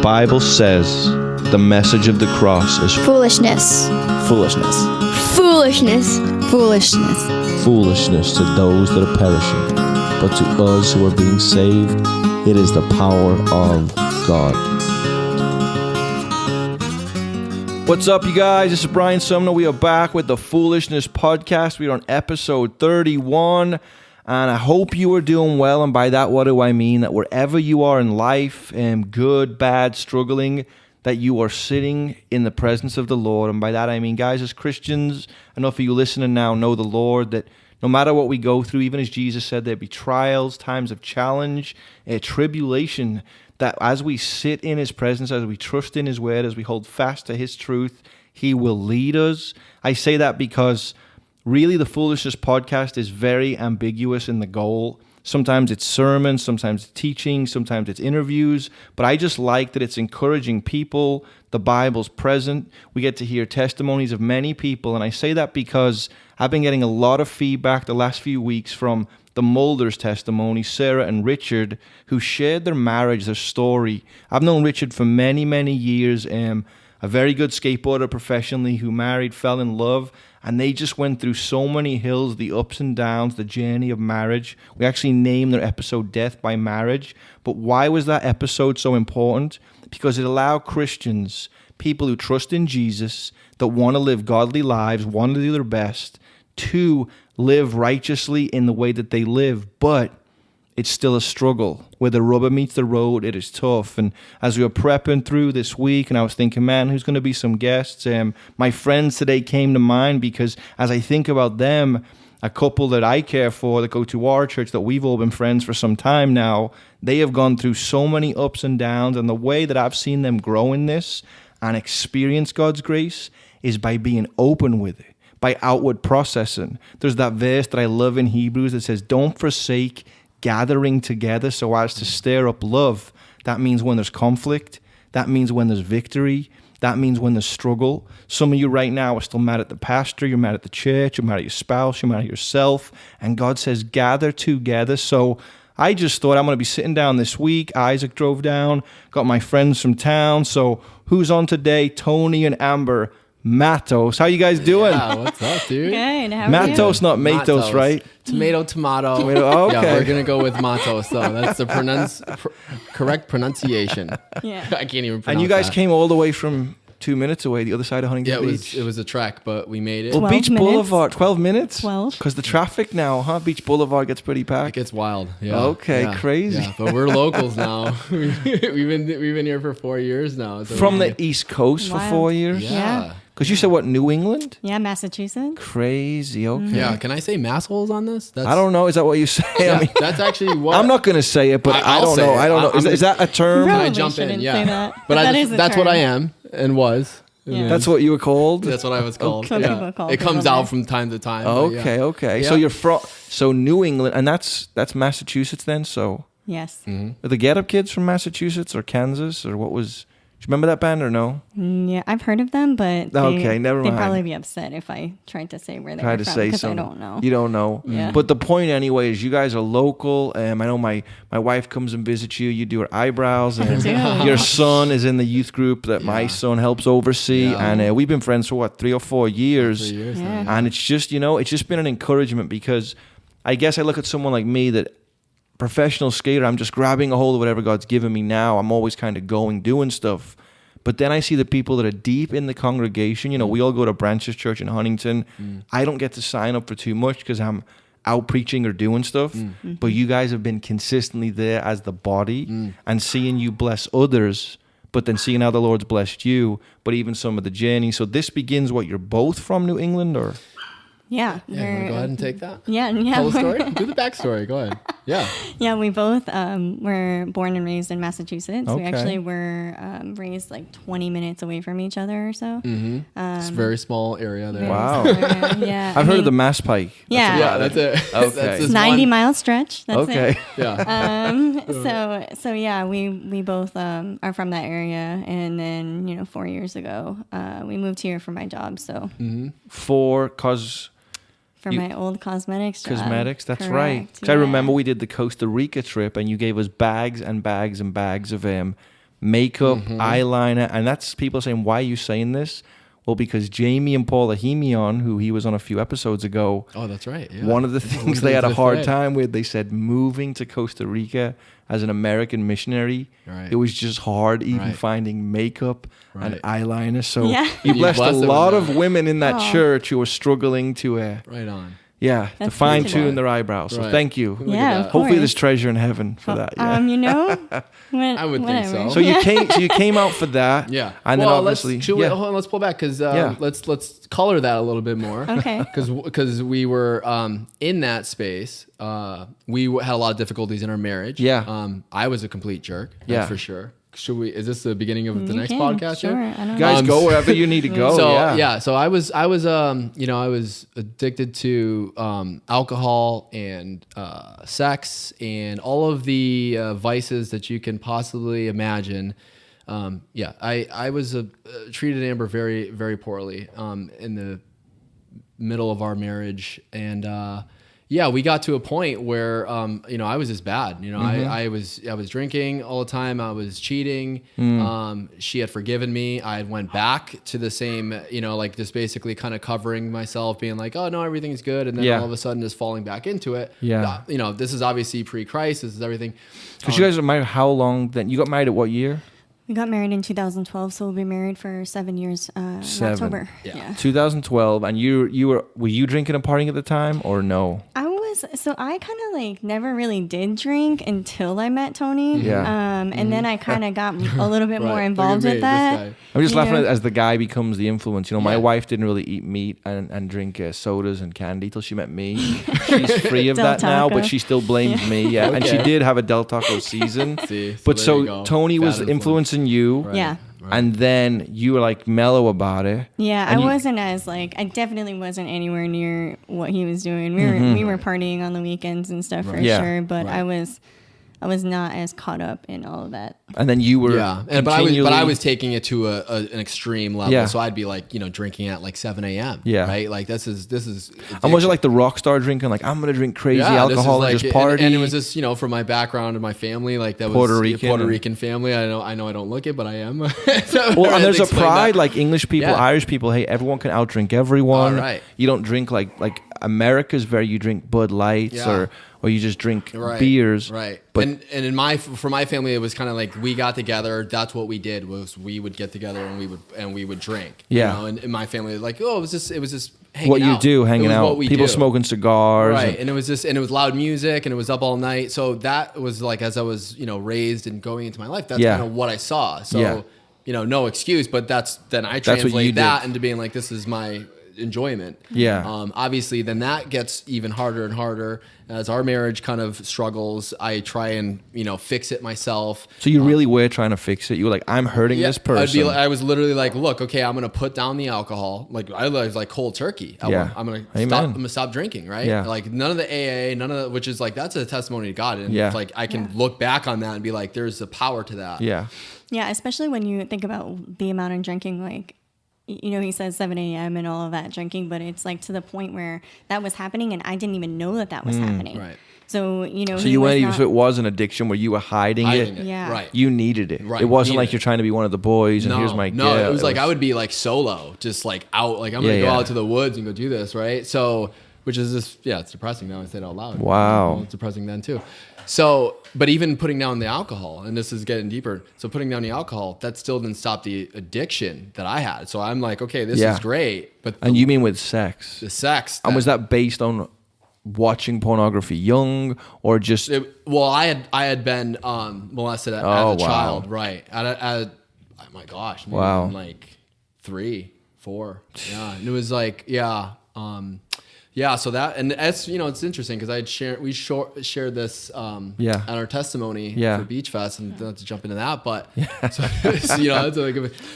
Bible says the message of the cross is Foolishness. foolishness. Foolishness. Foolishness. Foolishness to those that are perishing, but to us who are being saved, it is the power of God. What's up, you guys? This is Brian Sumner. We are back with the Foolishness Podcast. We are on episode 31, and I hope you are doing well. And by that, what do I mean? That wherever you are in life, good, bad, struggling, that you are sitting in the presence of the Lord. And by that, I mean, guys, as Christians, enough of you listening now know the Lord, that no matter what we go through, even as Jesus said, there'd be trials, times of challenge, tribulation, that as we sit in His presence, as we trust in His word, as we hold fast to His truth, He will lead us. I say that because really the Foolishness Podcast is very ambiguous in the goal. Sometimes it's sermons, sometimes it's teaching, sometimes it's interviews, but I just like that it's encouraging people. The Bible's present. We get to hear testimonies of many people, and I say that because I've been getting a lot of feedback the last few weeks from the Mulders' testimony, Sarah and Richard, who shared their marriage, their story. I've known Richard for many, many years, a very good skateboarder professionally who married, fell in love, and they just went through so many hills, the ups and downs, the journey of marriage. We actually named their episode Death by Marriage. But why was that episode so important? Because it allowed Christians, people who trust in Jesus, that want to live godly lives, want to do their best, to live righteously in the way that they live, but it's still a struggle. Where the rubber meets the road, it is tough. And as we were prepping through this week, and I was thinking, man, who's going to be some guests? My friends today came to mind because as I think about them, a couple that I care for that go to our church, that we've all been friends for some time now, they have gone through so many ups and downs, and the way that I've seen them grow in this and experience God's grace is by being open with it, by outward processing. There's that verse that I love in Hebrews that says, don't forsake gathering together so as to stir up love. That means when there's conflict. That means when there's victory. That means when there's struggle. Some of you right now are still mad at the pastor. You're mad at the church. You're mad at your spouse. You're mad at yourself. And God says, gather together. So I just thought I'm going to be sitting down this week. Isaac drove down. Got my friends from town. So who's on today? Tony and Amber. Matos. How you guys doing? Yeah, what's up, dude? Good. How are Matos, you? not Matos, right? Tomato. Oh, okay. Yeah, we're going to go with Matos, though. That's the correct pronunciation. Yeah. I can't even pronounce And you guys that. came all the way from 2 minutes away, the other side of Huntington Beach. It was a trek, but we made it. Well, 12 Beach minutes. Boulevard, 12 minutes? 12. Because the traffic now, huh? Beach Boulevard gets pretty It packed. gets wild. Yeah. Okay, Yeah. crazy. Yeah, but we're locals now. we've been here for 4 years now. So From the East Coast for Wild. 4 years? Yeah. Because you said, what, New England? Yeah, Massachusetts. Crazy, okay. Yeah. Can I say massholes on this? I don't know. Is that what you say? Yeah, I mean, that's actually what I'm not going to say it, but I I'll don't say know. it. I don't know. I'm Is that a term? Can I Probably jump in? shouldn't Yeah. say that. But That is a that's what term. I am and was. Yeah. That's what you were called? That's what I was called. That's what people call It comes people out there. from time to time. but yeah. Okay. Yeah. So you're from, New England, and that's Massachusetts then? So Yes. are the Get Up Kids from Massachusetts or Kansas, or what was... Do you remember that band or no? Yeah, I've heard of them, but Okay, never mind. They'd probably be upset if I tried to say where they Tried were to from say because I something. don't know. You don't know. Yeah. But the point anyway is you guys are local. I know my wife comes and visits you. You do her eyebrows. And do. your son is in the youth group that my Yeah. son helps oversee. Yeah. And we've been friends for, 3 or 4 years? 3 years Yeah. now. And it's just, it's just been an encouragement because I guess I look at someone like me that professional skater, I'm just grabbing a hold of whatever God's given me now. I'm always kind of doing stuff. But then I see the people that are deep in the congregation. We all go to Branches Church in Huntington. I don't get to sign up for too much because I'm out preaching or doing stuff. But you guys have been consistently there as the body and seeing you bless others, but then seeing how the Lord's blessed you, but even some of the journey. So this begins what, you're both from New England, or? Yeah. Yeah, you want to go ahead and take that? Yeah. Tell the story? Do the backstory. Go ahead. Yeah. Yeah, we both were born and raised in Massachusetts. Okay. We actually were raised like 20 minutes away from each other or so. It's a very small area there. Very Wow. similar, yeah. I've heard of the Mass Pike. Yeah. Yeah, that's it. Okay. That's It's this 90-mile stretch. That's Okay. it. Yeah. So yeah, we both are from that area, and then 4 years ago we moved here for my job. So for my old cosmetics job. Cosmetics, that's Correct, right. 'Cause I remember we did the Costa Rica trip, and you gave us bags and bags and bags of makeup, eyeliner, and that's people saying, why are you saying this? Well, because Jamie and Paula Hemion, who he was on a few episodes ago, Oh, that's right. Yeah. one of the things they had a hard time with, they said moving to Costa Rica as an American missionary, it was just hard even finding makeup and eyeliner. So you blessed a lot of women in that church who were struggling to right on. to fine tune their eyebrows. So thank you. Yeah, hopefully there's treasure in heaven for that. Yeah. I would think so. So you came out for that. Yeah. And then obviously hold on, let's pull back because let's color that a little bit more. Okay. Because we were in that space. We had a lot of difficulties in our marriage. Yeah. I was a complete jerk. That's for sure. Is this the beginning of the next can, podcast? sure. Here? I don't guys, know. go wherever you need to go. So I was addicted to alcohol and sex and all of the vices that you can possibly imagine. I was treated Amber very, very poorly in the middle of our marriage, and we got to a point where I was just bad. I was drinking all the time. I was cheating. She had forgiven me. I went back to the same, just basically kind of covering myself, being like, oh no, everything's good, and then all of a sudden just falling back into it. Yeah. This is obviously pre-Christ. This is everything. Because you guys were married how long then? You got married at what year? We got married in 2012, so we'll be married for 7 years in October. Yeah. 2012, and were you drinking and partying at the time or no? I kind of never really did drink until I met Tony. Yeah. And then I kind of got a little bit more involved with that. I'm just laughing as the guy becomes the influence. My wife didn't really eat meat and drink sodas and candy till she met me. She's free of that now, but she still blames me. Yeah. Okay. And she did have a Del Taco season. So Tony was influencing you. Right. Yeah. Right. And then you were mellow about it. Yeah, I wasn't as I definitely wasn't anywhere near what he was doing. We were partying on the weekends and stuff for sure, but I was not as caught up in all of that. And then you were but I was taking it to an extreme level. Yeah. So I'd be drinking at 7 a.m. Yeah. Right? This is and was it the rock star drinking? I'm gonna drink crazy alcohol and just party? And it was just, from my background and my family, that was Puerto Rican family. I know I don't look it, but I am. And there's a pride, English people, Irish people, hey, everyone can outdrink everyone. Right. You don't drink like America's you drink Bud Lights or you just drink beers. Right. But for my family, it was kind of we got together. That's what we did, was we would get together and we would drink. Yeah. And in my family, it was just hanging what out. You do, hanging out. People smoking cigars. Right. And it was loud music and it was up all night. So that was as I was, raised and going into my life, that's kind of what I saw. So, no excuse, but then I translate that into being this is my enjoyment. Yeah. Obviously, then that gets even harder and harder as our marriage kind of struggles. I try and fix it myself. So you really were trying to fix it. You were I'm hurting this person. I was literally look, okay, I'm gonna put down the alcohol. I was cold turkey. I'm gonna stop drinking. Right. Yeah. None of the AA, none of the, which is that's a testimony to God, and I can look back on that and be there's a power to that. Yeah. Yeah, especially when you think about the amount of drinking, he says 7 a.m. and all of that drinking, but it's to the point where that was happening and I didn't even know that was happening. Right. So, so you went, so it was an addiction where you were hiding it. Yeah. Right. You needed it. Right. It wasn't you're trying to be one of the boys and here's my gift. No, it was I would be solo, just out, I'm going to go out to the woods and go do this. Right. So, which is just, it's depressing now I say it out loud. Wow. It's depressing then too. So, but even putting down the alcohol, and this is getting deeper. So putting down the alcohol, that still didn't stop the addiction that I had. So I'm okay, this is great. But and you mean with sex? The sex. And was that based on watching pornography young or just? I had been molested as a child, right? At oh my gosh, maybe I'm 3, 4. Yeah, and it was so that, and that's, it's interesting because we shared this at our testimony for Beach Fest, and not to jump into that, but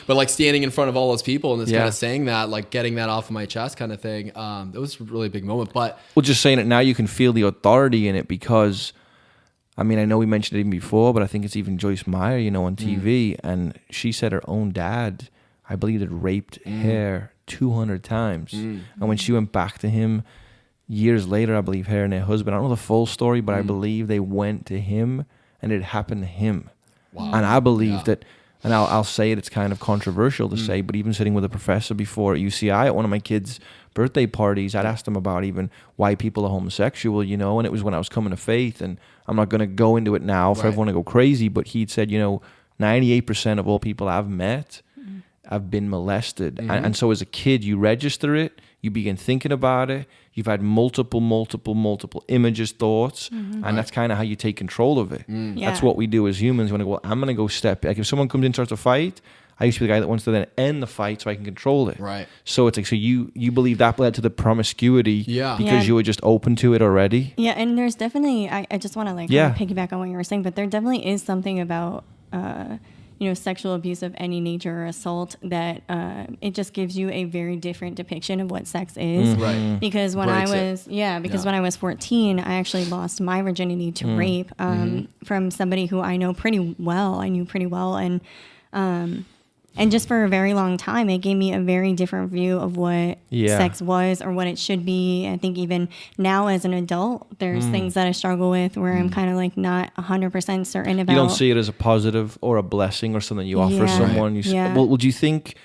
but standing in front of all those people and just kind of saying that, getting that off of my chest kind of thing, that was a really big moment. But just saying it now, you can feel the authority in it because, I know we mentioned it even before, but I think it's even Joyce Meyer, on TV, and she said her own dad, I believe, had raped her 200 times. And when she went back to him years later, I believe her and her husband, I don't know the full story, but I believe they went to him and it happened to him. Wow. And I believe that and I'll say it, it's kind of controversial to say, but even sitting with a professor before at UCI at one of my kids' birthday parties, I'd asked him about even why people are homosexual, you know, and it was when I was coming to faith, and I'm not going to go into it now for everyone to go crazy, but he'd said, you know, 98% of all people I've met have been molested. And so as a kid, you register it, you begin thinking about it, you've had multiple images, thoughts, and that's kind of how you take control of it. That's what we do as humans. When I go, well, I'm going to go step, like if someone comes in and starts a fight, I used to be the guy that wants to then end the fight so I can control it. Right. So it's like, so you believe that led to the promiscuity because you were just open to it already? Yeah, and there's definitely, I just want to like kind of piggyback on what you were saying, but there definitely is something about, you know, sexual abuse of any nature or assault that it just gives you a very different depiction of what sex is. Right. Because when when I was 14, I actually lost my virginity to rape from somebody who I knew pretty well, and just for a very long time, it gave me a very different view of what sex was or what it should be. I think even now as an adult, there's things that I struggle with where I'm kind of like not 100% certain about. You don't see it as a positive or a blessing or something you offer someone. Well, would you think,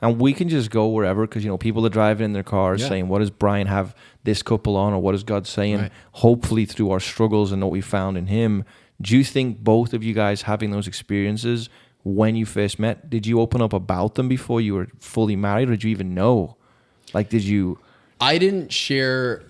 and we can just go wherever, because, you know, people are driving in their cars saying, what does Brian have this couple on, or what is God saying? Hopefully through our struggles and what we found in him. Do you think both of you guys having those experiences when you first met, did you open up about them before you were fully married, or did you even know? Like, did you? I didn't share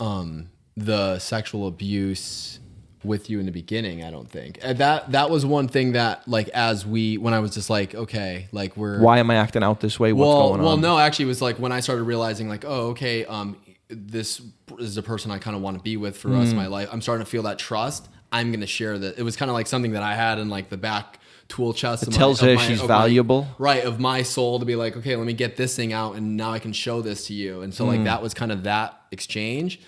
the sexual abuse with you in the beginning, I don't think. And that was one thing that, like, when I was just like, okay, like why am I acting out this way? What's going on? Well, no, actually it was like when I started realizing like, oh, okay, this is a person I kind of want to be with for the rest of my life. I'm starting to feel that trust. I'm going to share that. It was kind of like something that I had in like the back tool chest. It tells her she's valuable. Of my soul to be like, okay, let me get this thing out and now I can show this to you. And so like that was kind of that exchange.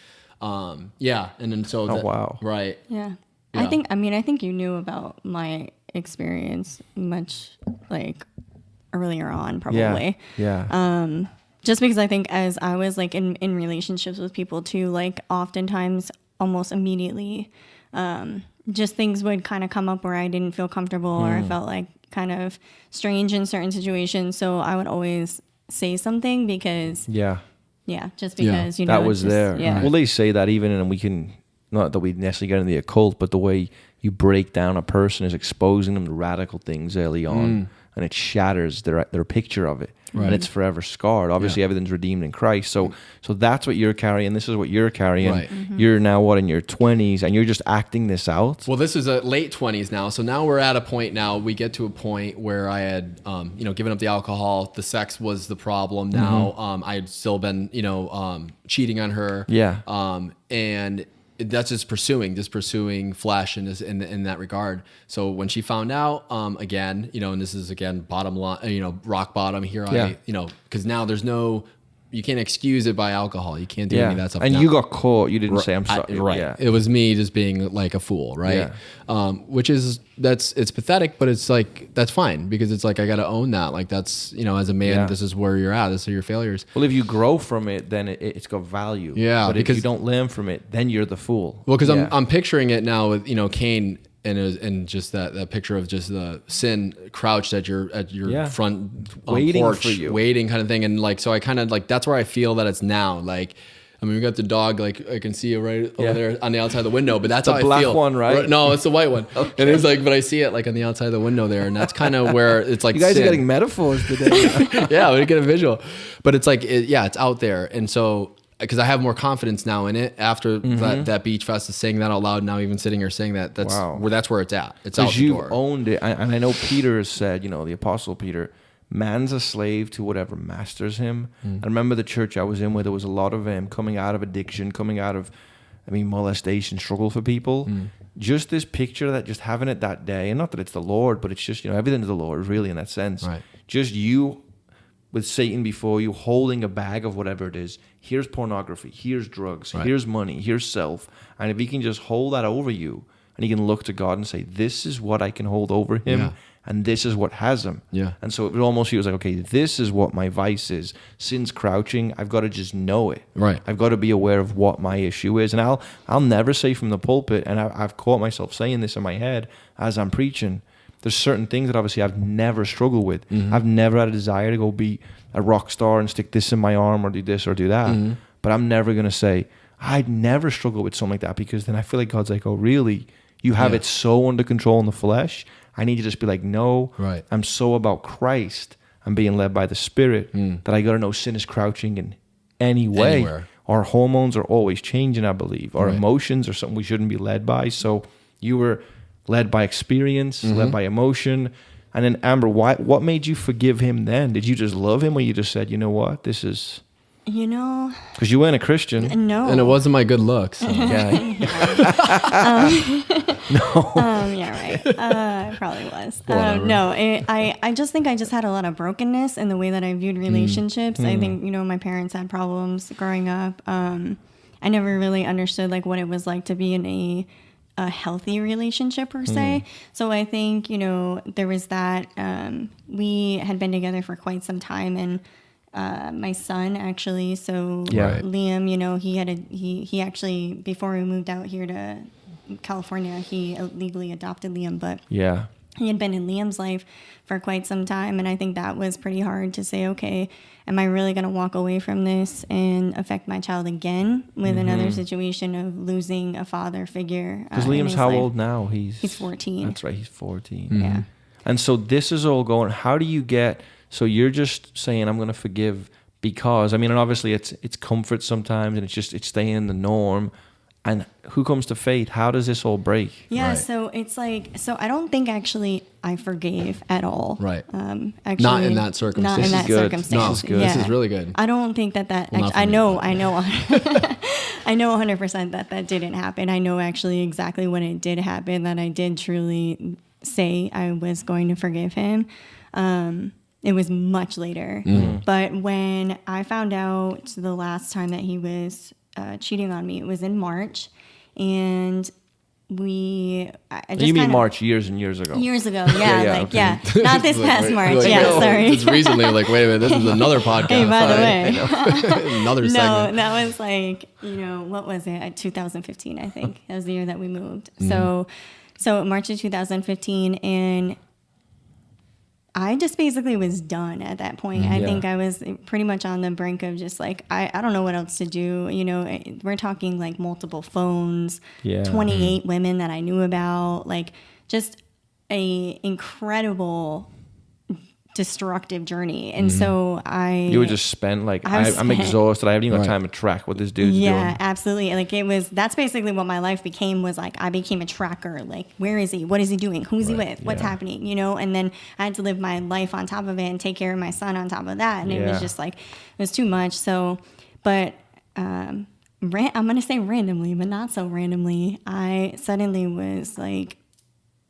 And then so wow. Right. Yeah. I think you knew about my experience much like earlier on probably. Yeah. Just because I think as I was like in relationships with people too, like oftentimes almost immediately, just things would kind of come up where I didn't feel comfortable or I felt like kind of strange in certain situations. So I would always say something because, just because, you know, that was there. Yeah. Well, they say that even, and we can, not that we necessarily get into the occult, but the way you break down a person is exposing them to radical things early on, and it shatters their picture of it. Right. And it's forever scarred. Obviously, everything's redeemed in Christ. So that's what you're carrying. This is what you're carrying. Right. You're now in your 20s, and you're just acting this out. Well, this is a late 20s now. So now we're at a point now. We get to a point where I had, given up the alcohol. The sex was the problem. Now I had still been, cheating on her. Yeah. And that's just pursuing flesh in that regard. So when she found out, again, and this is again bottom line, rock bottom here. Because now you can't excuse it by alcohol. You can't do any of that stuff. And now. You got caught. You didn't say I'm sorry. Right. Yeah. It was me just being like a fool. Right. Yeah. Which is it's pathetic, but it's like that's fine because it's like I got to own that. Like that's as a man, this is where you're at. This are your failures. Well, if you grow from it, then it's got value. Yeah. But if you don't learn from it, then you're the fool. Well, because I'm picturing it now with Cain. And just that picture of just the sin crouched at your front waiting porch, for you, waiting kind of thing, and like so I kind of like that's where I feel that it's now. Like I mean, we got the dog, like I can see it right over there on the outside of the window, but that's the how black I feel. one, right? No, it's the white one, and it's like, but I see it like on the outside of the window there, and that's kind of where it's like you guys sin. are getting metaphors today. Yeah, we get a visual, but it's like it's out there, and so. Because I have more confidence now in it after that beach fest is saying that out loud. Now even sitting here saying that's where it's at. It's out the door. You've owned it, and I know Peter has said, the Apostle Peter, man's a slave to whatever masters him. I remember the church I was in where there was a lot of coming out of addiction, coming out of, molestation, struggle for people. Just this picture that just having it that day, and not that it's the Lord, but it's just everything's the Lord really in that sense. Right. Just you. With Satan before you, holding a bag of whatever it is. Here's pornography. Here's drugs. Right. Here's money. Here's self. And if he can just hold that over you, and he can look to God and say, "This is what I can hold over him, and this is what has him." Yeah. And so it almost feels like, okay, this is what my vice is. Sin's crouching. I've got to just know it. Right. I've got to be aware of what my issue is, and I'll never say from the pulpit. And I've caught myself saying this in my head as I'm preaching. there's certain things that obviously I've never struggled with. I've never had a desire to go be a rock star and stick this in my arm or do this or do that. But I'm never going to say, I'd never struggle with something like that, because then I feel like God's like, oh, really? You have it so under control in the flesh. I need to just be like, no, I'm so about Christ. I'm being led by the Spirit that I got to know sin is crouching in any way. Anywhere. Our hormones are always changing, I believe. Our emotions are something we shouldn't be led by. So you were led by experience, led by emotion. And then, Amber, what made you forgive him then? Did you just love him, or you just said, you know what, this is... You know, because you weren't a Christian. No. And it wasn't my good looks. So. Yeah. Yeah, right. It probably was. No, I just think I just had a lot of brokenness in the way that I viewed relationships. I think, you know, my parents had problems growing up. I never really understood like what it was like to be in a healthy relationship per se. So I think, you know, there was that. We had been together for quite some time, and my son actually, so Liam, you know, he actually, before we moved out here to California, he legally adopted Liam, but he had been in Liam's life for quite some time. And I think that was pretty hard to say, okay, am I really going to walk away from this and affect my child again with another situation of losing a father figure? Because Liam's how old now? He's 14. That's right, he's 14. Yeah. And so this is all going, how do you get... So you're just saying, I'm going to forgive because, I mean, and obviously it's comfort sometimes, and it's staying in the norm. And who comes to faith? How does this all break? Yeah, so it's like, so I don't think actually I forgave at all. Right. Actually, not in that circumstance. Not in that circumstance. No, this is good. Yeah. This is really good. I don't think that Well, I know I know 100% that didn't happen. I know actually exactly when it did happen that I did truly say I was going to forgive him. It was much later. But when I found out the last time that he was cheating on me, it was in March. And I just you mean March years and years ago? Years ago, yeah. Not this past March, sorry. It's recently, like, wait a minute, this is another podcast. Hey, by the way. Another segment. No, that was like, you know, what was it? 2015, I think. That was the year that we moved. So March of 2015, and I just basically was done at that point. I think I was pretty much on the brink of just like, I don't know what else to do. You know, we're talking like multiple phones, 28 women that I knew about, like just a incredible destructive journey. And so you would just spend like, I'm exhausted. I haven't even got time to track what this dude's doing. Yeah, absolutely. Like that's basically what my life became, was like, I became a tracker. Like, where is he? What is he doing? Who's he with? What's happening? You know, and then I had to live my life on top of it and take care of my son on top of that. And it was just like, it was too much. So, but, I'm going to say randomly, but not so randomly, I suddenly was like,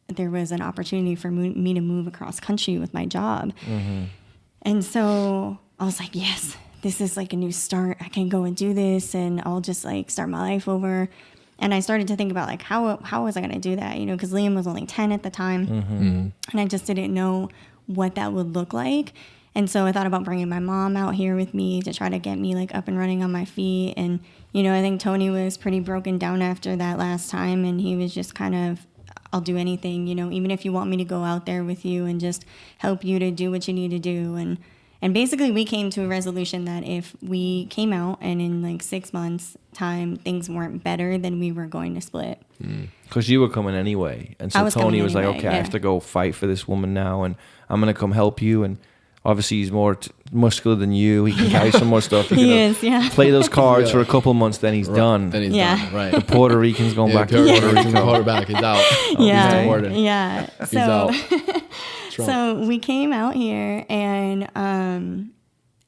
there was an opportunity for me to move across country with my job. And so I was like, yes, this is like a new start. I can go and do this, and I'll just like start my life over. And I started to think about like, how was I going to do that? You know, because Liam was only 10 at the time. And I just didn't know what that would look like. And so I thought about bringing my mom out here with me to try to get me like up and running on my feet. And, you know, I think Tony was pretty broken down after that last time. And he was just kind of, I'll do anything, you know, even if you want me to go out there with you and just help you to do what you need to do. And basically we came to a resolution that if we came out and in like 6 months time, things weren't better, then we were going to split. Because you were coming anyway. And so Tony was like, okay, I have to go fight for this woman now, and I'm going to come help you. And obviously he's more muscular than you. He can carry some more stuff. He is, play those cards for a couple months, then he's done. Then he's done, right. The Puerto Rican's going back to Puerto Rican quarterback. He's out. He's out. So we came out here, and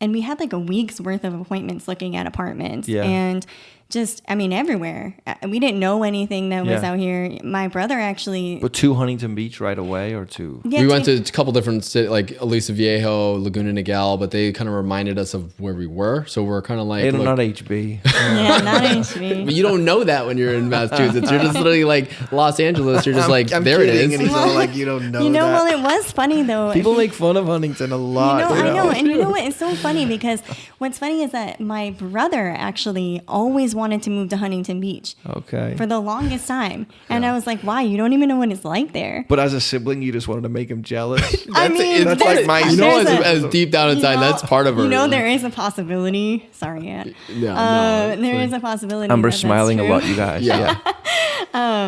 we had like a week's worth of appointments looking at apartments. And just, I mean, everywhere. We didn't know anything that was out here. My brother actually... But to Huntington Beach right away, or to... Yeah, we went to a couple different cities, like Aliso Viejo, Laguna Niguel, but they kind of reminded us of where we were. So we're kind of like... Hey, not HB. Yeah, not HB. But you don't know that when you're in Massachusetts. You're just literally like Los Angeles. You're just like, I'm there kidding, it is. And he's all like, you don't know that. Well, it was funny though. People make fun of Huntington a lot. I know. And you know what? It's so funny because what's funny is that my brother actually always wanted to move to Huntington Beach. Okay. For the longest time. And I was like, why? You don't even know what it's like there. But as a sibling, you just wanted to make him jealous. I mean, that's like my... You know, as deep down inside, that's part of her. You know, there is a possibility. Sorry, Aunt. There is a possibility. Amber's smiling a lot, you guys. Yeah.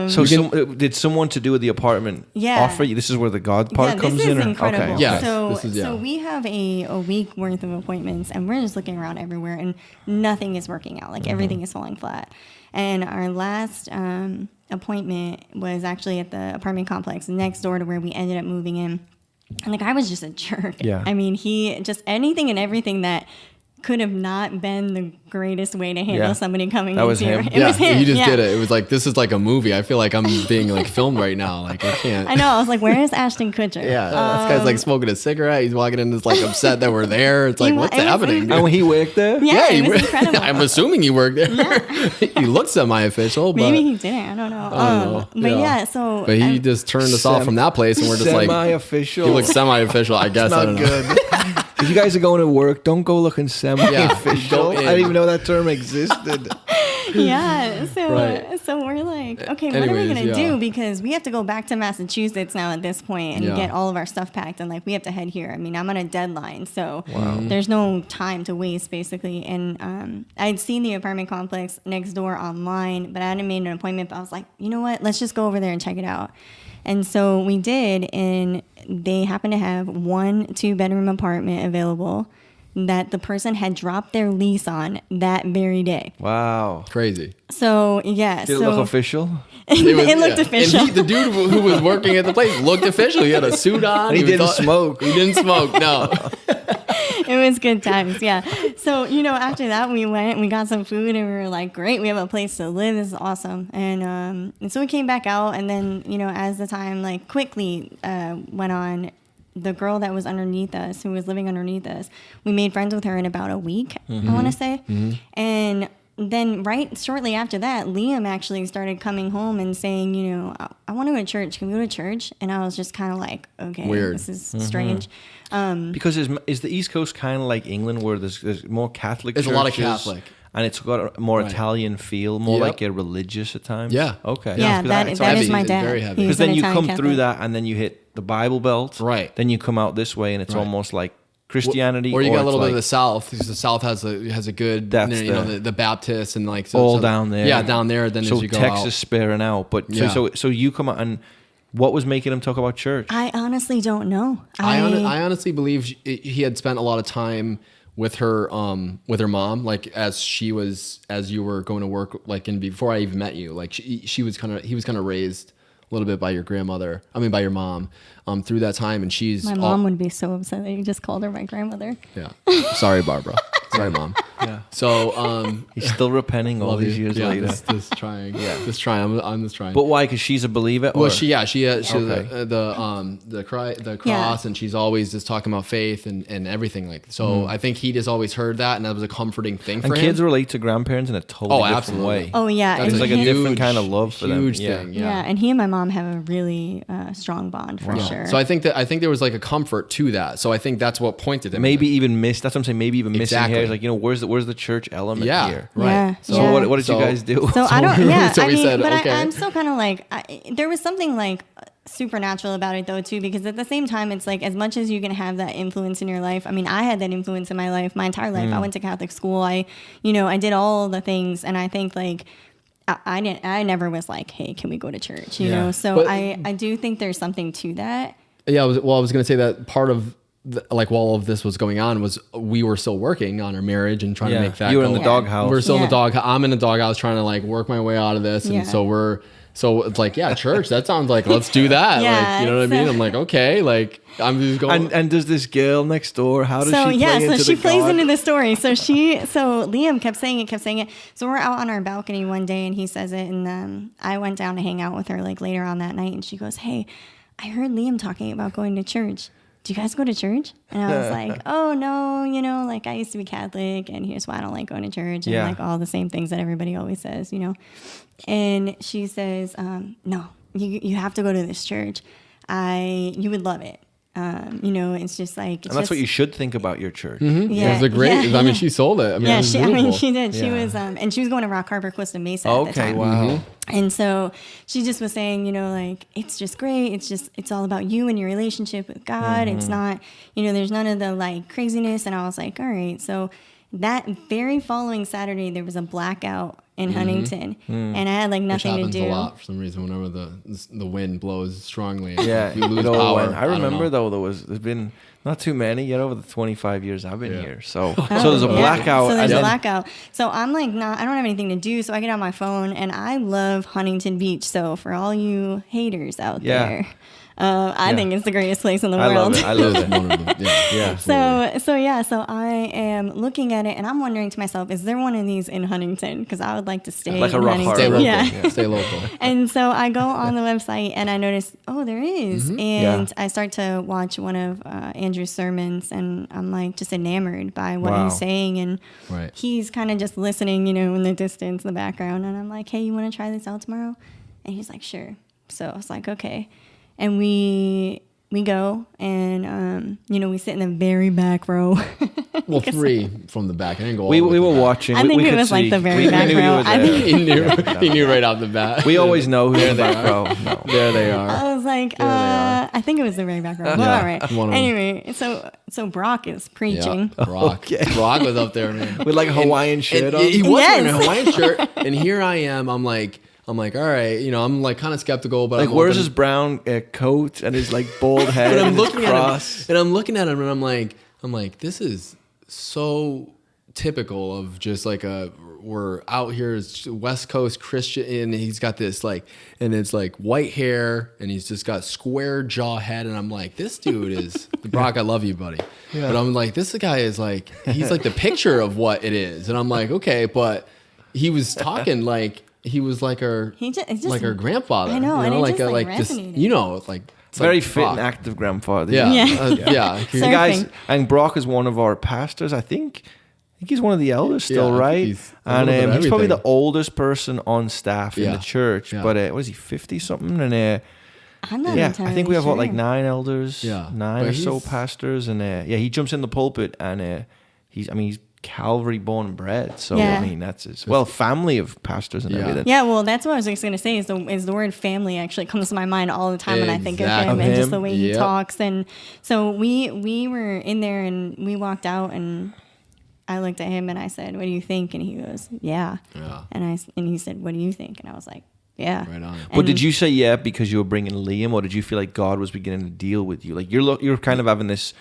So did someone to do with the apartment offer you? This is where the God part comes in? This is incredible. Okay. Yeah. So we have a week worth of appointments, and we're just looking around everywhere, and nothing is working out. Like everything is falling flat. And our last appointment was actually at the apartment complex next door to where we ended up moving in. And the guy was just a jerk. Yeah. I mean, he just anything and everything that could have not been the greatest way to handle somebody coming that was into him. It was him. He just did it. It was like, this is like a movie. I feel like I'm being like filmed right now. Like I can't. I know. I was like, where is Ashton Kutcher? Yeah, this guy's like smoking a cigarette. He's walking in, just like upset that we're there. It's like, what's happening? And when he worked there? Yeah, he it was incredible. I'm assuming he worked there. Yeah. He looked semi-official, but maybe he didn't. I don't know. But but he just turned us off from that place, and we're just like semi-official. He looked semi-official. I guess. Not I don't know. good. If you guys are going to work, don't go looking semi-official. Yeah, I didn't even know that term existed. So we're like, okay, what are we gonna do? Because we have to go back to Massachusetts now at this point and get all of our stuff packed, and like we have to head here. I mean, I'm on a deadline, so there's no time to waste basically. And I'd seen the apartment complex next door online, but I hadn't made an appointment. But I was like, you know what? Let's just go over there and check it out. And so we did, and they happened to have 1 2-bedroom apartment available that the person had dropped their lease on that very day. Wow. Crazy. So, yeah. Did it look official? It looked official. And the dude who was working at the place looked official. He had a suit on. He didn't smoke. He didn't smoke, no. It was good times, yeah. So, after that, we went and we got some food, and we were like, great, we have a place to live. This is awesome. And so we came back out, and then, as the time, quickly went on, the girl that was underneath us, who was living underneath us, we made friends with her in about a week, I want to say. Mm-hmm. And then shortly after that, Liam actually started coming home and saying, I want to go to church. Can we go to church? And I was just kind of like, okay, weird. This is strange. Because is the East Coast kind of like England, where there's more Catholic churches? There's a lot of Catholic. And it's got a more Italian feel, more like a religious at times. Yeah. Okay. Yeah, that is my dad. Very heavy. Because then you Italian come through Catholic. that, and then you hit the Bible Belt. Right. Then you come out this way, and it's almost like Christianity. Or you got a little bit like of the South, because the South has a good, the Baptists and down there. Yeah, down there. Then so as you go Texas out. sparing out. But so you come out, and what was making him talk about church? I honestly don't know. I honestly believe he had spent a lot of time with her mom, like as you were going to work, before I even met you, like he was kind of raised a little bit by your by your mom, through that time, and my mom would be so upset that you just called her my grandmother. Yeah, sorry, Barbara. Sorry, Mom. Yeah. So he's still repenting all these years later. Just trying. Yeah, just trying. I'm just trying. But why? Because she's a believer. Well, she has the cross, and she's always just talking about faith and everything like. So I think he just always heard that, and that was a comforting thing for him. And kids relate to grandparents in a totally different way. Oh yeah, it's like a different kind of love for them. Huge thing. Yeah, and he and my mom have a really strong bond for sure. So I think there was like a comfort to that. So I think that's what pointed him. Maybe even missed. That's what I'm saying. Maybe even missing here. It's like, where's the church element here? Right. Yeah, so what did you guys do? So I don't. Yeah. So we said, but okay. I'm still kind of like there was something like supernatural about it though too, because at the same time it's like, as much as you can have that influence in your life, I mean, I had that influence in my life, my entire life. I went to Catholic school. I did all the things, and I think like I never was like, hey, can we go to church? You know, so but, I do think there's something to that. Yeah, I was going to say that part of while all of this was going on was we were still working on our marriage and trying to make that. You were in the doghouse. We're still in the doghouse. I'm in the doghouse trying to like work my way out of this, and so it's like, church. That sounds like, let's do that. Like, you know what I mean? I'm like, okay, like I'm just going. And does this girl next door? How does she play into she plays into the story. So Liam kept saying it. So we're out on our balcony one day, and he says it, and I went down to hang out with her like later on that night, and she goes, "Hey, I heard Liam talking about going to church. Do you guys go to church?" And I was like, oh no, like I used to be Catholic, and here's why I don't like going to church, and like all the same things that everybody always says, And she says, no, you have to go to this church. You would love it. It's just like, and that's what you should think about your church. Mm-hmm. Yeah, it's a great. I mean, she sold it. I mean, she did. She was, and she was going to Rock Harbor, Costa Mesa at the time. Wow. And so she just was saying, it's just great. It's all about you and your relationship with God. It's not, there's none of the like craziness. And I was like, all right. So that very following Saturday, there was a blackout in Huntington, and I had like nothing to do. A lot for some reason whenever the wind blows strongly. Yeah, you lose power. I remember though there's been not too many yet over the 25 years I've been here. So there's a blackout. So there's a blackout. So I'm like, I don't have anything to do. So I get on my phone, and I love Huntington Beach. So for all you haters out there. I think it's the greatest place in the world. I love it. Yeah. So I am looking at it, and I'm wondering to myself, is there one of these in Huntington? Because I would like to stay like in a Rock Huntington. Harbor. Yeah, stay local. And so I go on the website, and I notice, there is. And I start to watch one of Andrew's sermons, and I'm like just enamored by what he's saying. And he's kind of just listening, in the distance, in the background. And I'm like, hey, you want to try this out tomorrow? And he's like, sure. So I was like, okay. And we go, and we sit in the very back row. Well, 3 from the back. I didn't go. We were watching. I think we it was like the very back row. I think he knew right off the bat. We always know who's in the back row. No. There they are. I was like, I think it was the very back row. Well, all right. Anyway, so Brock is preaching. Yeah, Brock. Okay. Brock was up there, man, with like a Hawaiian shirt on. He was wearing a Hawaiian shirt, and here I am. I'm like, all right, I'm like kind of skeptical, but like, where's his brown coat and his like bald head? But I'm looking at him, and I'm like, this is so typical of just like we're out here as West Coast Christian, and he's got this like, and it's like white hair, and he's just got square jaw head, and I'm like, this dude is Brock. I love you, buddy, but I'm like, this guy is like, he's like the picture of what it is, and I'm like, okay, but he was talking like. He was like our grandfather. I know, and it like resonated. like very fit and active grandfather. Yeah. The guys, and Brock is one of our pastors. I think he's one of the elders still, right? He's probably the oldest person on staff in the church. Yeah. But was he 50 something? And I'm not entirely I think we have sure. 9 elders, 9 or so pastors, and he jumps in the pulpit, and he's Calvary born and bred, so I mean that's his family of pastors and everything. Yeah, well, that's what I was just gonna say. Is the word family actually comes to my mind all the time when I think of him and just the way he talks. And so we were in there, and we walked out, and I looked at him and I said, "What do you think?" And he goes, "Yeah." And he said, "What do you think?" And I was like, "Yeah." Right on. But did you say yeah because you were bringing Liam, or did you feel like God was beginning to deal with you? Like you're kind of having this.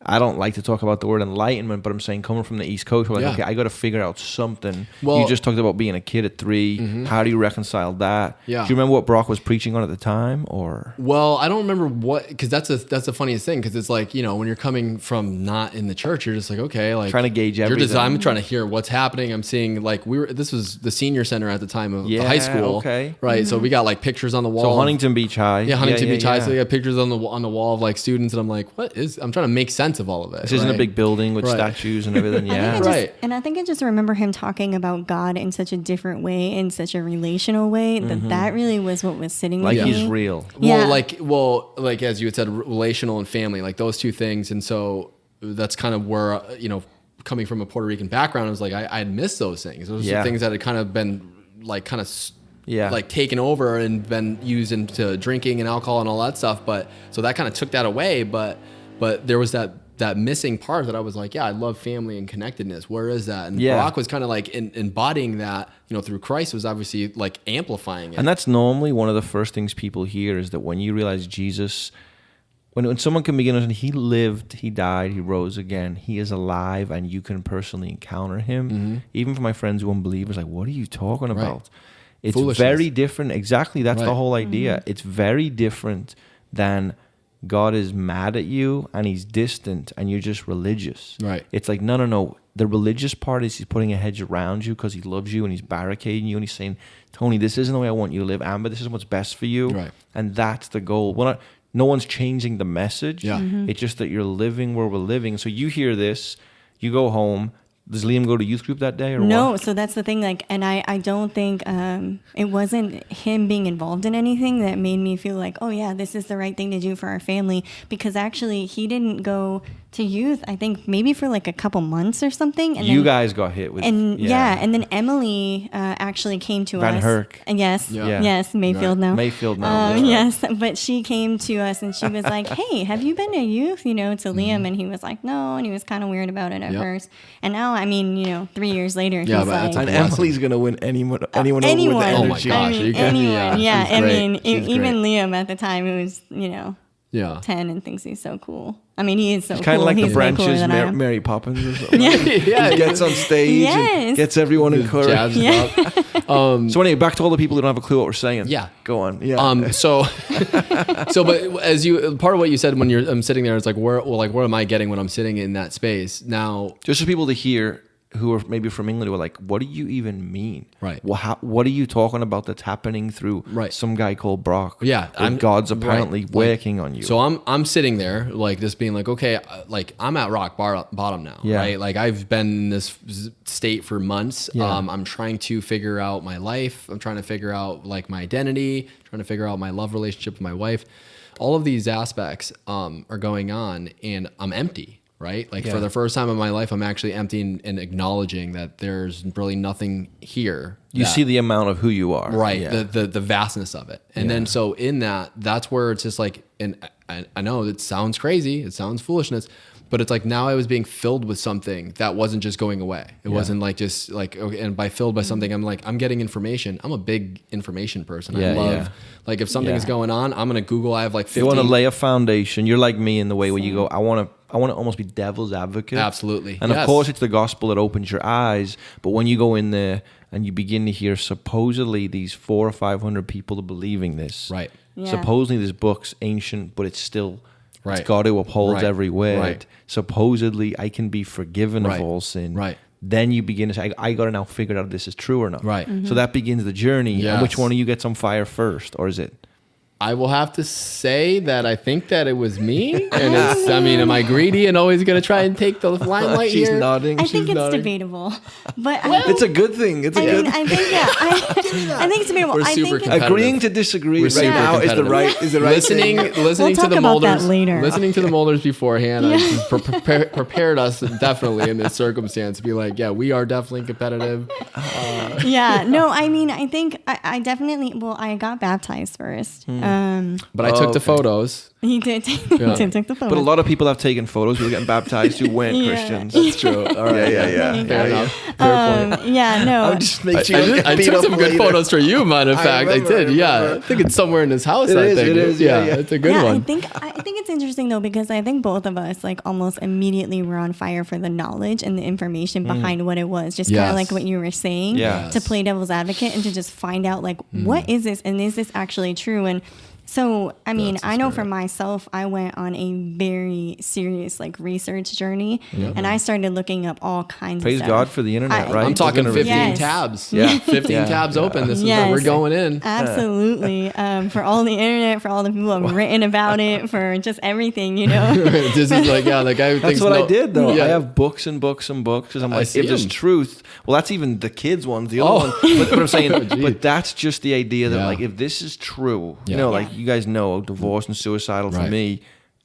I don't like to talk about the word enlightenment, but I'm saying coming from the East Coast, we're like, okay, I got to figure out something. Well, you just talked about being a kid at 3. Mm-hmm. How do you reconcile that? Yeah. Do you remember what Brock was preaching on at the time, or? Well, I don't remember because that's the funniest thing, because it's like, when you're coming from not in the church, you're just like, okay, like trying to gauge everything. I'm trying to hear what's happening. I'm seeing like this was the senior center at the time of the high school, right? Mm-hmm. So we got like pictures on the wall. So Huntington Beach High, Huntington Beach High. So we got pictures on the wall of like students, and I'm like, I'm trying to make sense of all of it. This isn't a big building with statues and everything. And I think I just remember him talking about God in such a different way, in such a relational way, that really was what was sitting with me. Like he's real. Well, like as you had said, relational and family, like those two things. And so that's kind of where, coming from a Puerto Rican background, I was like, I had missed those things. Those are things that had kind of been like like taken over and been used into drinking and alcohol and all that stuff. But so that kind of took that away. But there was that missing part that I was like, I love family and connectedness. Where is that? And Brock was kind of like embodying that, through Christ, was obviously like amplifying it. And that's normally one of the first things people hear, is that when you realize Jesus, when someone can begin to, he lived, he died, he rose again, he is alive, and you can personally encounter him. Even for my friends who are unbelievers, like, what are you talking about? It's very different. Exactly. That's the whole idea. It's very different than God is mad at you and he's distant and you're just religious. Right. It's like, no. The religious part is he's putting a hedge around you because he loves you and he's barricading you and he's saying, Tony, this isn't the way I want you to live. Amber, this is what's best for you. Right. And that's the goal. No one's changing the message. Yeah. It's just that you're living where we're living. So you hear this, you go home, Does Liam go to youth group that day or No, what? so that's the thing. Like, and I don't think it wasn't him being involved in anything that made me feel like, oh yeah, this is the right thing to do for our family. Because actually, he didn't go to youth. I think maybe for like a couple months or something. And You then, guys got hit with and and then Emily actually came to Van us. Herk. And yes, Yeah. yes, Mayfield now. Mayfield now. Yes, but she came to us and she was like, "Hey, have you been to youth?" You know, to Liam, and he was like, "No," and he was kind of weird about it at first. And now, I mean, you know, 3 years later, Yeah, he's but like, that's And awesome. Emily's gonna win anyone over with the anyone. Oh my energy. gosh, I are mean, you kidding me? anyone. Yeah, Yeah, she's I great. mean, She's even great. Liam at the time, who was, you know, Yeah. 10 and thinks he's so cool. I mean, he is so It's cool. kind of like the he's way cooler Branches than I am. Mary Poppins or something. Yeah. He gets on stage and Yes. gets everyone encouraged. Jabs it up. So anyway, back to all the people who don't have a clue what we're saying. Yeah. Go on. Yeah. But as you, part of what you said when I'm sitting there, it's like, where am I getting when I'm sitting in that space? Now, Just for people to hear who are maybe from England who are like, what do you even mean? Right. What are you talking about that's happening through Right. some guy called Brock? Yeah, Where God's apparently right. working on you. So I'm sitting there like just being like, okay, like I'm at rock bottom now, Yeah. right? Like I've been in this state for months. Yeah. I'm trying to figure out my life. I'm trying to figure out like my identity, trying to figure out my love relationship with my wife. All of these aspects are going on and I'm empty. Right? Like Yeah. for the first time in my life, I'm actually empty and acknowledging that there's really nothing here. you see the amount of who you are. Right. Yeah. The vastness of it. And then so in that's where it's just like, and I know it sounds crazy. It sounds foolishness, but it's like now I was being filled with something that wasn't just going away. It wasn't like just like, okay, and by filled by something, I'm like, I'm getting information. I'm a big information person. Yeah, I love, yeah. like if something is Yeah. going on, I'm going to Google. I have like 50. You want to lay a foundation. You're like me in the way where you go, I want to almost be devil's advocate. Absolutely. And of Yes. course, it's the gospel that opens your eyes. But when you go in there and you begin to hear supposedly these 400 or 500 people are believing this. Right. Yeah. Supposedly this book's ancient, but it's still, Right. it's got to uphold Right. every word. Right. Supposedly I can be forgiven Right. of all sin. Right. Then you begin to say, I got to now figure out if this is true or not. Right. So that begins the journey. And which Yes. one of you gets on fire first? Or is it? I will have to say that I think that it was me. And it's, I mean, am I greedy and always going to try and take the limelight She's here? nodding. I She's think it's nodding. debatable. But It's a good thing. It's a I good mean, I think, yeah. I think it's debatable. We're I super think competitive. Agreeing to disagree We're right super now is the competitive. right listening thing. listening talk to the about that Mulders later. listening to the Mulders beforehand prepared us definitely in this circumstance to be like, yeah, we are definitely competitive. yeah, no, I mean, I think I definitely, well, I got baptized first. But I took the okay. photos. He did take the photo. But a lot of people have taken photos. People getting baptized who weren't Yeah. Christians. That's true. All right. Yeah. Fair enough. Fair point. Yeah, no. I'm just making sure you get I beat took up some good later. photos for you, matter of fact. I did. Yeah. I think it's somewhere in his house. It I is, think it is, yeah. It's a good yeah, one. I think it's interesting though, because I think both of us like almost immediately were on fire for the knowledge and the information behind what it was. Just kind Yes. of like what you were saying, Yes. to play devil's advocate and to just find out like what is this and is this actually true? And so, I mean, That's the I know for spirit. myself, I went on a very serious like research journey, and I started looking up all kinds Praise of stuff. God for the internet, right? I'm talking We're gonna 15 Yes. tabs. Yeah. 15 Yeah. tabs Yeah. open. This is Yes. what we're going in. Absolutely. For all the internet, for all the people who have written about it, for just everything, you know. This is like, yeah, like I That's think what I did though. Yeah. I have books and books and books because I'm I like, see if there's 'em. truth, well, that's even the kids ones, the other Oh. one. But I'm saying, gee. but that's just the idea that Yeah. like, if this is true, you Yeah. know, Yeah. like you guys know, divorce and suicidal for Right. me,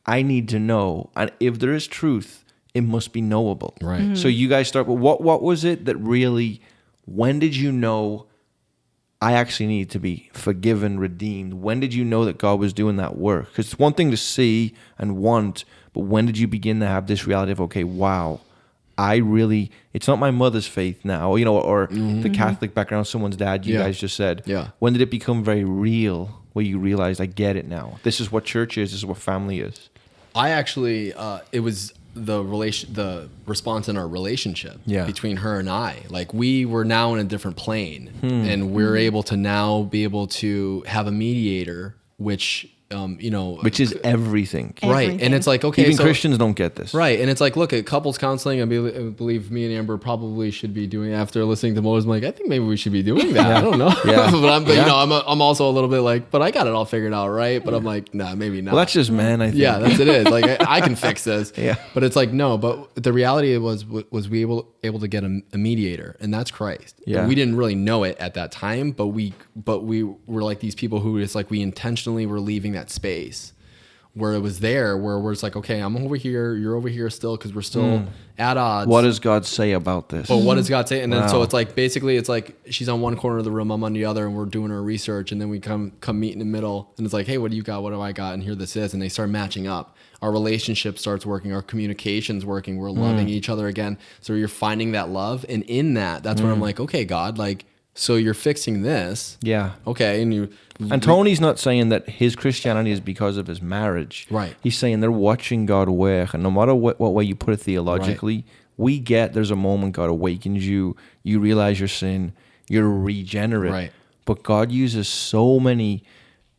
I need to know, and if there is truth, it must be knowable. Right. So you guys start. But what was it that really? When did you know? I actually need to be forgiven, redeemed. When did you know that God was doing that work? Because it's one thing to see and want, but when did you begin to have this reality of, okay, wow, I really, it's not my mother's faith now, you know, or the Catholic background, someone's dad, you Yeah. guys just said. Yeah. When did it become very real where you realized, I get it now? This is what church is. This is what family is. I actually, it was the response in our relationship Yeah. between her and I. Like we were now in a different plane, and we're able to now be able to have a mediator, which which is everything. Right. And it's like, okay, even Christians don't get this. Right. And it's like, look, at couples counseling, I believe me and Amber probably should be doing after listening to Moses. I'm like, I think maybe we should be doing that. I don't know. I'm also a little bit like, but I got it all figured out, right? But I'm like, nah, maybe not. Well, that's just men, I think. Yeah, that's it is. Like, I can fix this. Yeah. But it's like, no, but the reality was we able to get a mediator, and that's Christ. Yeah. And we didn't really know it at that time, but we were like these people who it's like we intentionally were leaving that space where it was there, where we're just like, okay, I'm over here, you're over here still, because we're still at odds. What does God say about this? But what does God say? And then so it's like, basically it's like she's on one corner of the room, I'm on the other, and we're doing our research, and then we come meet in the middle, and it's like, hey, what do you got? What do I got? And here this is, and they start matching up. Our relationship starts working, our communication's working, we're loving each other again. So you're finding that love, and in that's where I'm like, okay, God, like, so you're fixing this. Yeah. Okay. And Tony's not saying that his Christianity is because of his marriage. Right. He's saying they're watching God work. And no matter what way you put it theologically, we get there's a moment God awakens you. You realize your sin. You're regenerate. Right. But God uses so many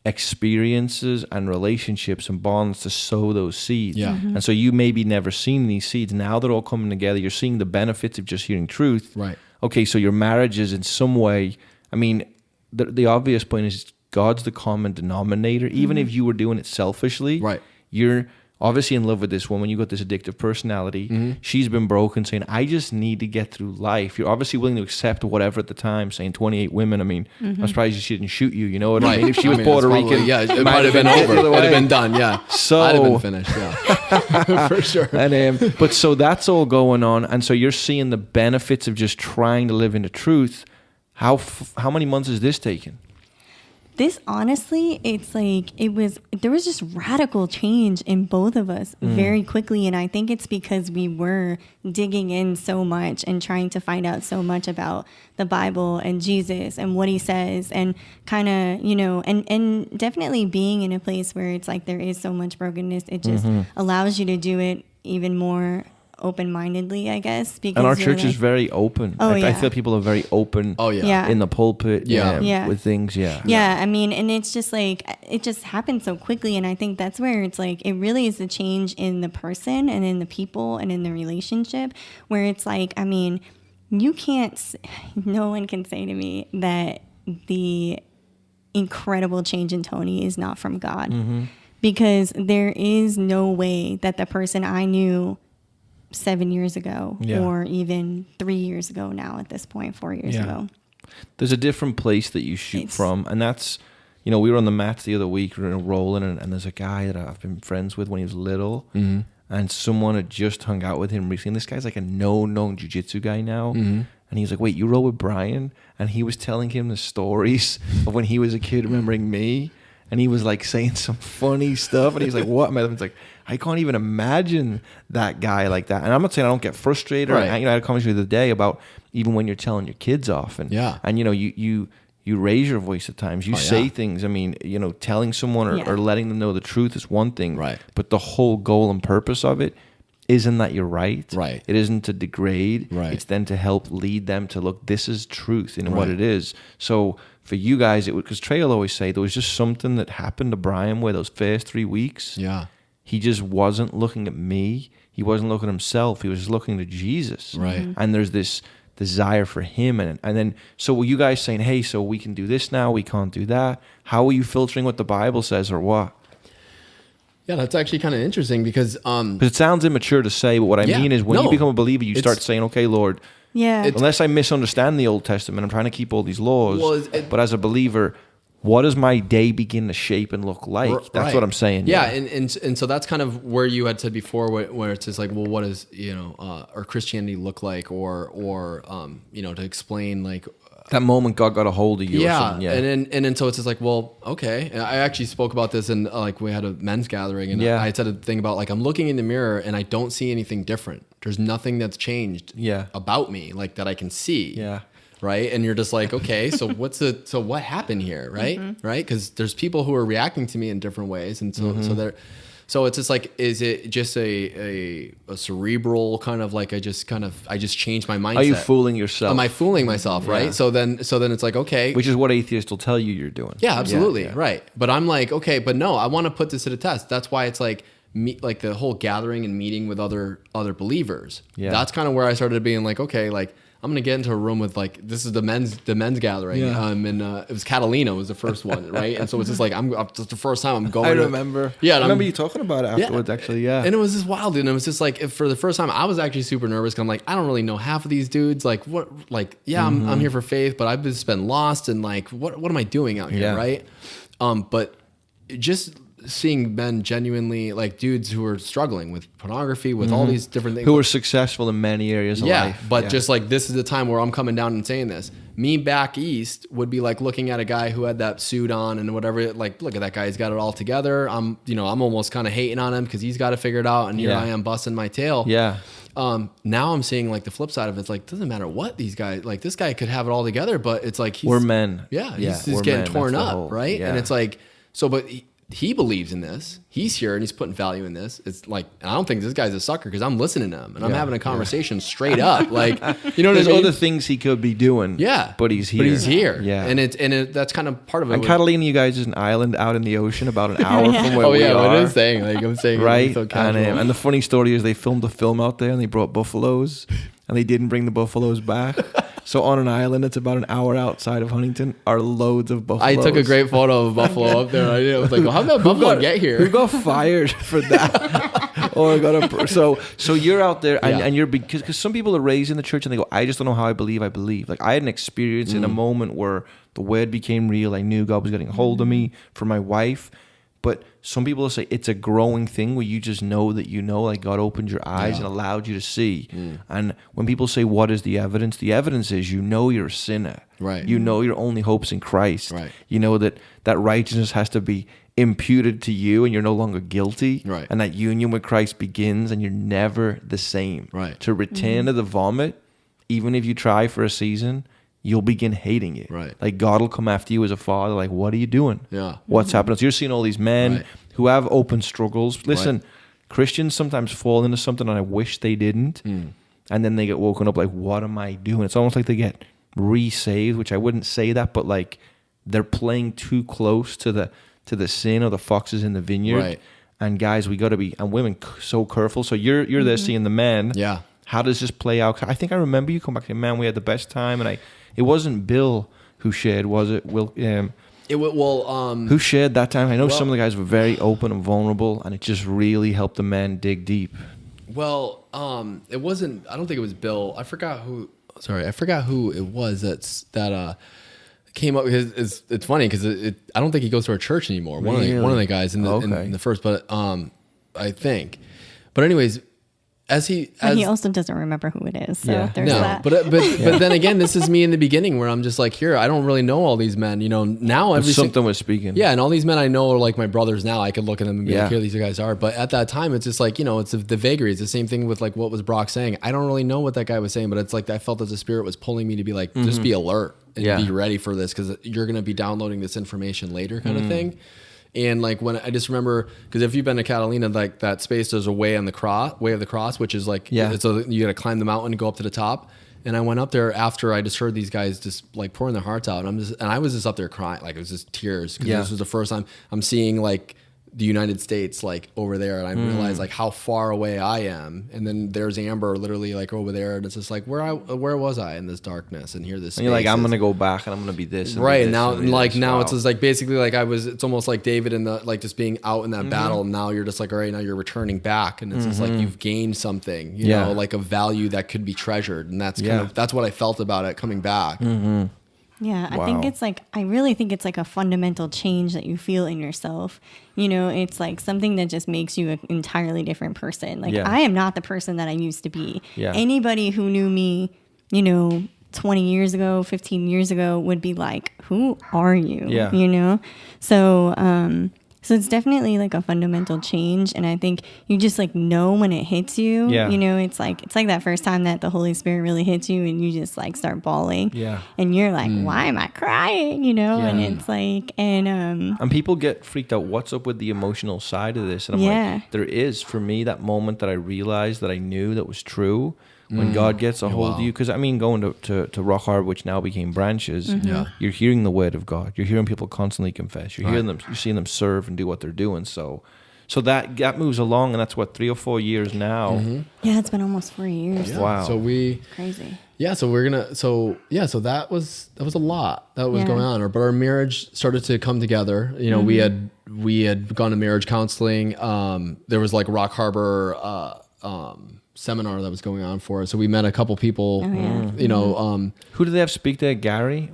experiences and relationships and bonds to sow those seeds. Yeah. And so you maybe never seen these seeds. Now they're all coming together. You're seeing the benefits of just hearing truth. Right. Okay, so your marriage is in some way, I mean, the obvious point is God's the common denominator. Even if you were doing it selfishly, Right. You're obviously in love with this woman. You got this addictive personality. She's been broken, saying, I just need to get through life. You're obviously willing to accept whatever at the time, saying 28 women. I mean, I'm surprised she didn't shoot you. You know what I mean? If she was Puerto Rican, yeah, it might have been over. It might have been done. Yeah. So I'd have been finished. Yeah. For sure. And but so that's all going on, and so you're seeing the benefits of just trying to live in the truth. How many months has this taken? This, honestly, it's like there was just radical change in both of us very quickly. And I think it's because we were digging in so much and trying to find out so much about the Bible and Jesus and what he says, and kind of, and definitely being in a place where it's like there is so much brokenness. It just allows you to do it even more open-mindedly, I guess. Because and our church is very open. I feel people are very open. Oh yeah. In the pulpit. Yeah. With things. Yeah. I mean, and it's just like it just happens so quickly, and I think that's where it's like it really is a change in the person and in the people and in the relationship, where it's like, I mean, no one can say to me that the incredible change in Tony is not from God, because there is no way that the person I knew 7 years ago or even 3 years ago now at this point, 4 years ago. There's a different place that you shoot from, and that's, we were on the mats the other week, we were rolling, and there's a guy that I've been friends with when he was little, and someone had just hung out with him recently. This guy's like a known jiu-jitsu guy now, and he's like, wait, you roll with Brian? And he was telling him the stories of when he was a kid, remembering me, and he was like saying some funny stuff, and he's like, what? My husband's like, I can't even imagine that guy like that. And I'm not saying I don't get frustrated. Right. I had a conversation the other day about even when you're telling your kids off, and you raise your voice at times. You say things. I mean, telling someone or letting them know the truth is one thing. Right. But the whole goal and purpose of it isn't that you're right. Right. It isn't to degrade. Right. It's then to help lead them to look, this is truth in what it is. So for you guys, it would, because Trey will always say there was just something that happened to Brian where those first 3 weeks. Yeah. He just wasn't looking at me. He wasn't looking at himself. He was just looking to Jesus. Right. And there's this desire for him. And then, so were you guys saying, hey, so we can do this now, we can't do that? How are you filtering what the Bible says or what? Yeah, that's actually kind of interesting because... it sounds immature to say, but what I mean is when you become a believer, you start saying, okay, Lord, unless I misunderstand the Old Testament, I'm trying to keep all these laws, but as a believer... what does my day begin to shape and look like? That's what I'm saying. Yeah, and so that's kind of where you had said before, where it's just like, well, what does or Christianity look like, or to explain like that moment God got a hold of you. Yeah, and then so it's just like, well, okay. And I actually spoke about this in like we had a men's gathering, and I said a thing about like I'm looking in the mirror and I don't see anything different. There's nothing that's changed about me like that I can see. Yeah. Right. And you're just like, okay, so what happened here? Right. Right. Because there's people who are reacting to me in different ways. And so So it's just like, is it just a cerebral kind of like I just changed my mindset? Are you fooling yourself? Am I fooling myself? Right. Yeah. So then it's like, okay, Which is what atheists will tell you you're doing. yeah, absolutely. Yeah. Right. But I'm like, okay, but no, I want to put this to the test. That's why it's like like the whole gathering and meeting with other believers. Yeah. That's kind of where I started being like, okay, like I'm going to get into a room with like, this is the men's gathering. Yeah. And it was Catalina was the first one. Right. And so it's just like, it's the first time I'm going. I remember. Yeah. I remember you talking about it afterwards, actually. Yeah. And it was just wild. And it was just like, for the first time, I was actually super nervous. 'Cause I'm like, I don't really know half of these dudes. Like what, like, yeah, I'm here for faith, but I've just been lost. And like, what am I doing out here? Yeah. Right. But just seeing men genuinely, like dudes who are struggling with pornography, with all these different things. Who were successful in many areas of life. But just like, this is the time where I'm coming down and saying this. Me back east would be like looking at a guy who had that suit on and whatever, like, look at that guy, he's got it all together. I'm almost kind of hating on him because he's got it figured out. And here I am busting my tail. Yeah. Now I'm seeing like the flip side of it. It's like, doesn't matter what these guys, like this guy could have it all together, but it's like, We're men. Yeah. Yeah, He's we're getting men. torn That's the up. whole- Right. yeah. And it's like, so, but he believes in this. He's here and he's putting value in this. It's like, and I don't think this guy's a sucker because I'm listening to him and I'm having a conversation straight up. Like, you know what There's I mean? other things he could be doing. Yeah. But he's here. But he's here. Yeah. And that's kind of part of it. And Catalina, you guys, is an island out in the ocean about an hour from where Oh we yeah, are. what is saying? Like I'm saying, Right? it's so casual. And the funny story is they filmed a film out there and they brought buffaloes and they didn't bring the buffaloes back. So on an island that's about an hour outside of Huntington are loads of buffaloes. I took a great photo of a buffalo up there. I was like, well, how did that buffalo get here? Who got fired for that? Or so you're out there and you're because some people are raised in the church and they go, I just don't know how I believe. Like I had an experience in a moment where the word became real. I knew God was getting a hold of me for my wife. But some people will say it's a growing thing where you just know that like God opened your eyes and allowed you to see. And when people say, what is the evidence? The evidence is you're a sinner. Right. You know your only hope's in Christ. Right. You know that righteousness has to be imputed to you and you're no longer guilty. Right. And that union with Christ begins and you're never the same. Right. To return to the vomit, even if you try for a season, you'll begin hating it. Right. Like God will come after you as a father, like, what are you doing? Yeah. What's happening? So you're seeing all these men who have open struggles. Listen, Christians sometimes fall into something and I wish they didn't. And then they get woken up like, what am I doing? It's almost like they get re-saved, which I wouldn't say that, but like they're playing too close to the sin or the foxes in the vineyard. Right. And guys, we got to be, and women, so careful. So you're there seeing the men. Yeah. How does this play out? I think I remember you come back and man, we had the best time. And it wasn't Bill who shared, was it? Who shared that time? I know some of the guys were very open and vulnerable, and it just really helped the men dig deep. Well, it wasn't. I don't think it was Bill. I forgot who. Sorry, I forgot who it was that came up. Because it's funny because I don't think he goes to our church anymore. Really? One of the guys in the first, but I think. But anyways. He also doesn't remember who it is. So there's that. But then again, this is me in the beginning where I'm just like, here, I don't really know all these men. You know, now something was speaking. Yeah, and all these men I know are like my brothers now. I could look at them and be like, here these guys are. But at that time, it's just like, it's the vagary. It's the same thing with like what was Brock saying. I don't really know what that guy was saying, but it's like I felt that the Spirit was pulling me to be like, just be alert and be ready for this because you're going to be downloading this information later kind of thing. And like when I just remember, because if you've been to Catalina, like that space, there's a way of the cross, which is like, so you got to climb the mountain and go up to the top. And I went up there after I just heard these guys just like pouring their hearts out. And I was just up there crying, like it was just tears. Because this was the first time I'm seeing like the United States like over there, and I realized like how far away I am. And then there's Amber literally like over there, and it's just like where was I in this darkness? And here this. And you're like, I'm gonna go back, and I'm gonna be this. And right, be and now wow. It's just like basically like it's almost like David in the like just being out in that battle. And now you're just like, all right, now you're returning back, and it's just like you've gained something, you know, like a value that could be treasured, and that's kind of that's what I felt about it coming back. Yeah, I really think it's like a fundamental change that you feel in yourself. It's like something that just makes you an entirely different person. Like I am not the person that I used to be. Yeah. Anybody who knew me, 20 years ago, 15 years ago would be like, who are you? Yeah. So So it's definitely like a fundamental change. And I think you just like know when it hits you, you know, it's like that first time that the Holy Spirit really hits you and you just like start bawling. Yeah. And you're like, why am I crying? You know, and it's like, and people get freaked out. What's up with the emotional side of this? And I'm like, there is, for me, that moment that I realized that I knew that was true. When God gets a hold of you, because I mean, going to Rock Harbor, which now became Branches, you're hearing the word of God. You're hearing people constantly confess. You're hearing them. You're seeing them serve and do what they're doing. So that moves along, and that's what 3 or 4 years now. yeah, it's been almost 4 years. Yeah. Wow. So Crazy. Yeah, so we're gonna. So that was a lot that was going on. But our marriage started to come together. You know, we had gone to marriage counseling. There was like Rock Harbor seminar that was going on for us. So we met a couple people. You know, Who do they have speak there? Gary?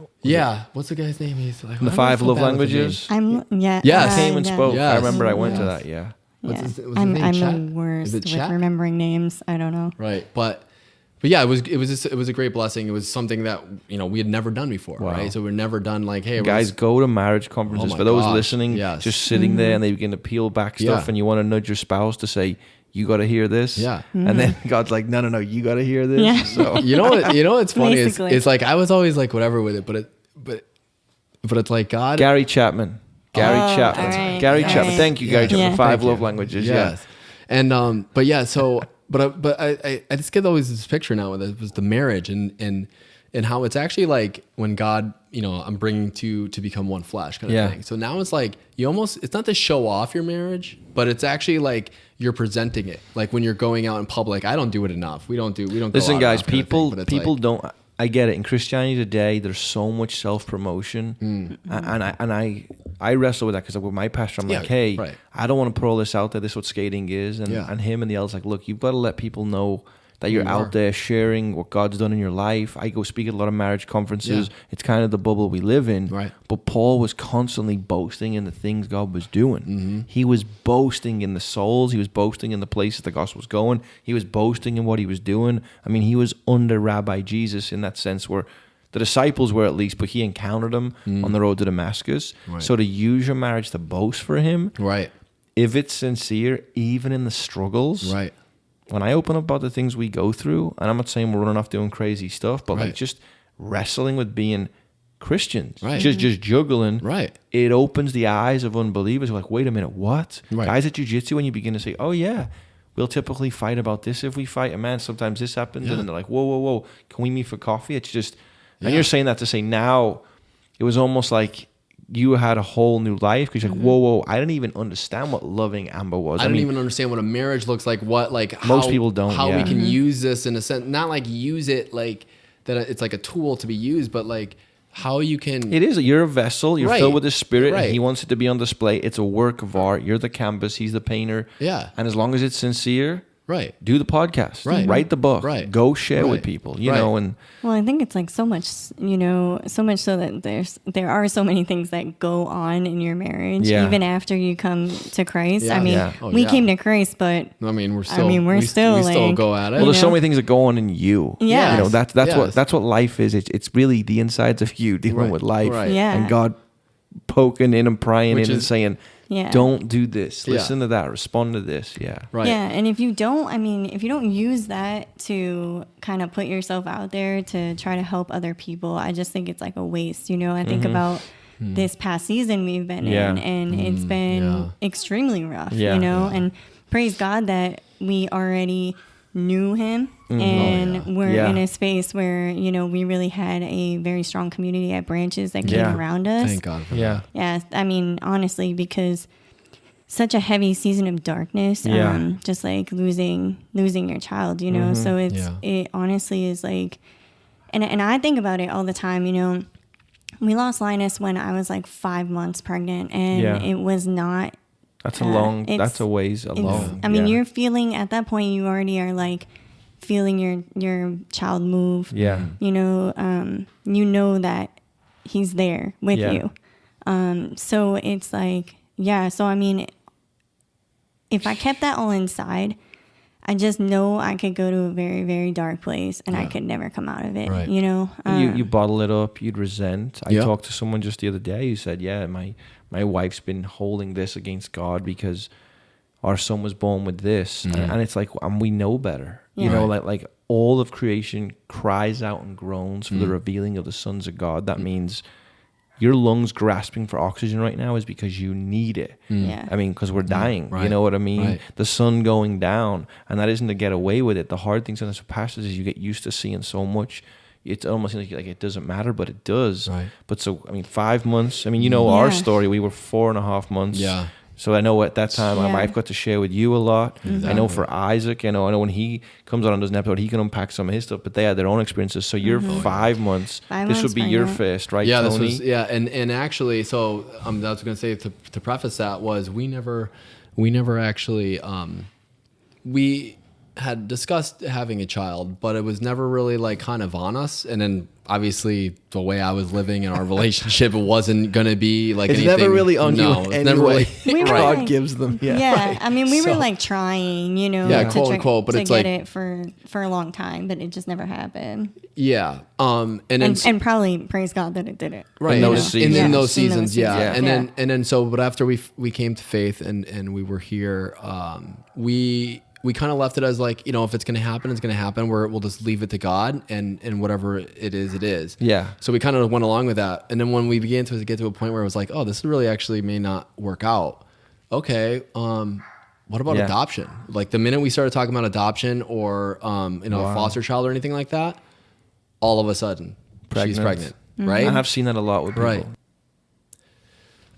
What's the guy's name? He's like The 5 love languages. Yes. Came and spoke. Yes. I remember I went to that. Yeah. What's his I'm name? Chet? the worst Is it with Chet? remembering names. I don't know. Right, but yeah, it was a great blessing. It was something that, you know, we had never done before, right? So we're never done like, hey, Guys, go to marriage conferences. Oh my For those gosh, listening, yes. just sitting there and they begin to peel back stuff, and you want to nudge your spouse to say, you got to hear this. Yeah. And then God's like, no, you got to hear this. Yeah. So you know what's funny is Basically. it's like I was always like whatever with it, but it's like God. Gary Chapman. Chapman. all right. Gary All Chapman. right. Thank you, Gary Chapman. Yeah. 5 Thank love you. languages. Yes. And but yeah, so but I just get always this picture now with it was the marriage and how it's actually like when God, you know, I'm bringing to become one flesh kind of thing. So now it's like it's not to show off your marriage, but it's actually like you're presenting it. Like when you're going out in public, I don't do it enough. We don't. Listen, go out guys, enough kind of people thing, but it's like, don't. I get it. In Christianity today, there's so much self-promotion. And I wrestle with that because with my pastor, I'm like, hey, I don't want to put all this out there. This is what skating is. And him and the others like, look, you've got to let people know that you're out there sharing what God's done in your life. I go speak at a lot of marriage conferences. It's kind of the bubble we live in. Right. But Paul was constantly boasting in the things God was doing. He was boasting in the souls. He was boasting in the places the gospel was going. He was boasting in what he was doing. I mean, he was under Rabbi Jesus in that sense where the disciples were at least, but he encountered them on the road to Damascus. Right. So to use your marriage to boast for him, right. if it's sincere, even in the struggles, Right. when I open up about the things we go through, and I'm not saying we're running off doing crazy stuff, but like just wrestling with being Christians, just juggling, it opens the eyes of unbelievers who are like, wait a minute, what? Guys at jiu-jitsu, when you begin to say, oh yeah, we'll typically fight about this if we fight, and man, sometimes this happens, and then they're like, whoa, can we meet for coffee? It's just, and you're saying that to say now, it was almost like you had a whole new life because you're like, whoa, I didn't even understand what loving Amber was. I don't even understand what a marriage looks like. Most people don't. How we can use this in a sense, not like use it like that. It's like a tool to be used, but like how you can. It is. You're a vessel. You're filled with the Spirit, and Right. He wants it to be on display. It's a work of art. You're the canvas. He's the painter. Yeah. And as long as it's sincere, Right. do the podcast. Right. Write the book. Right. Go share Right. with people. You know, and Well, I think it's like so much, you know, so much so that there are so many things that go on in your marriage, even after you come to Christ. Yeah. I mean, Yeah. Oh, we yeah. came to Christ, but I mean, we still still like, go at it. well, there's so know? many things that go on in you. Yeah. You know, that's Yes. that's what life is. It's really the insides of you dealing with life. Right. Yeah. And God poking in and prying Which in and is- saying, Yeah. don't do this. Yeah. Listen to that. Respond to this. Yeah. Right. Yeah, and if you don't use that to kind of put yourself out there to try to help other people, I just think it's like a waste. You know, I think about this past season we've been in, and it's been extremely rough. Yeah. You know, and praise God that we already knew Him, and we're in a space where, you know, we really had a very strong community at Branches that came around us. Thank God for that. Yeah. Yeah, I mean, honestly, because such a heavy season of darkness, just like losing your child, you know. So it honestly is like, and I think about it all the time, you know. We lost Linus when I was like 5 months pregnant, and it was not. That's that's a ways alone. I mean, you're feeling at that point, you already are like feeling your child move. Yeah. You know that he's there with you. So it's like, so I mean, if I kept that all inside, I just know I could go to a very, very dark place and I could never come out of it, Right. you know? You bottle it up, you'd resent. I Yeah. talked to someone just the other day who said, yeah, my wife's been holding this against God because our son was born with this. And it's like, and we know better. Yeah. You know, like all of creation cries out and groans for the revealing of the sons of God. That means your lungs grasping for oxygen right now is because you need it. Yeah. I mean, because we're dying. Right. You know what I mean? Right. The sun going down. And that isn't to get away with it. The hard thing sometimes with pastors is you get used to seeing so much. It almost seems like it doesn't matter, but it does. Right. But so, I mean, 5 months. I mean, you know our story. We were 4.5 months. Yeah. So I know at that time my Yeah. wife got to share with you a lot. Exactly. I know for Isaac, I know when he comes on and does an episode, he can unpack some of his stuff, but they had their own experiences. So you're 5 months. 5 this months would be your pregnant. first, right, Yeah, Tony? this was and actually, so I was going to say to preface that was we never actually we had discussed having a child, but it was never really like kind of on us. And then obviously the way I was living in our relationship, it wasn't going to be like It's anything. never really on you No, in it's any never way. really. We were God like- gives them. Yeah. Yeah. I mean, we were So- like trying, you know, Yeah, to quote try- unquote, but to it's get like- it for a long time, but it just never happened. Yeah. And then And probably praise God that it didn't. right In in those seasons. in those In those seasons, yeah. seasons, And yeah. then so but after we came to faith and we were here, we kind of left it as like, you know, if it's going to happen, it's going to happen. We'll just leave it to God, and whatever it is. Yeah. So we kind of went along with that, and then when we began to get to a point where it was like, oh, this really actually may not work out. Okay. What about Yeah. adoption? Like the minute we started talking about adoption or a foster child or anything like that, all of a sudden she's pregnant, right? And I've seen that a lot with people. Right.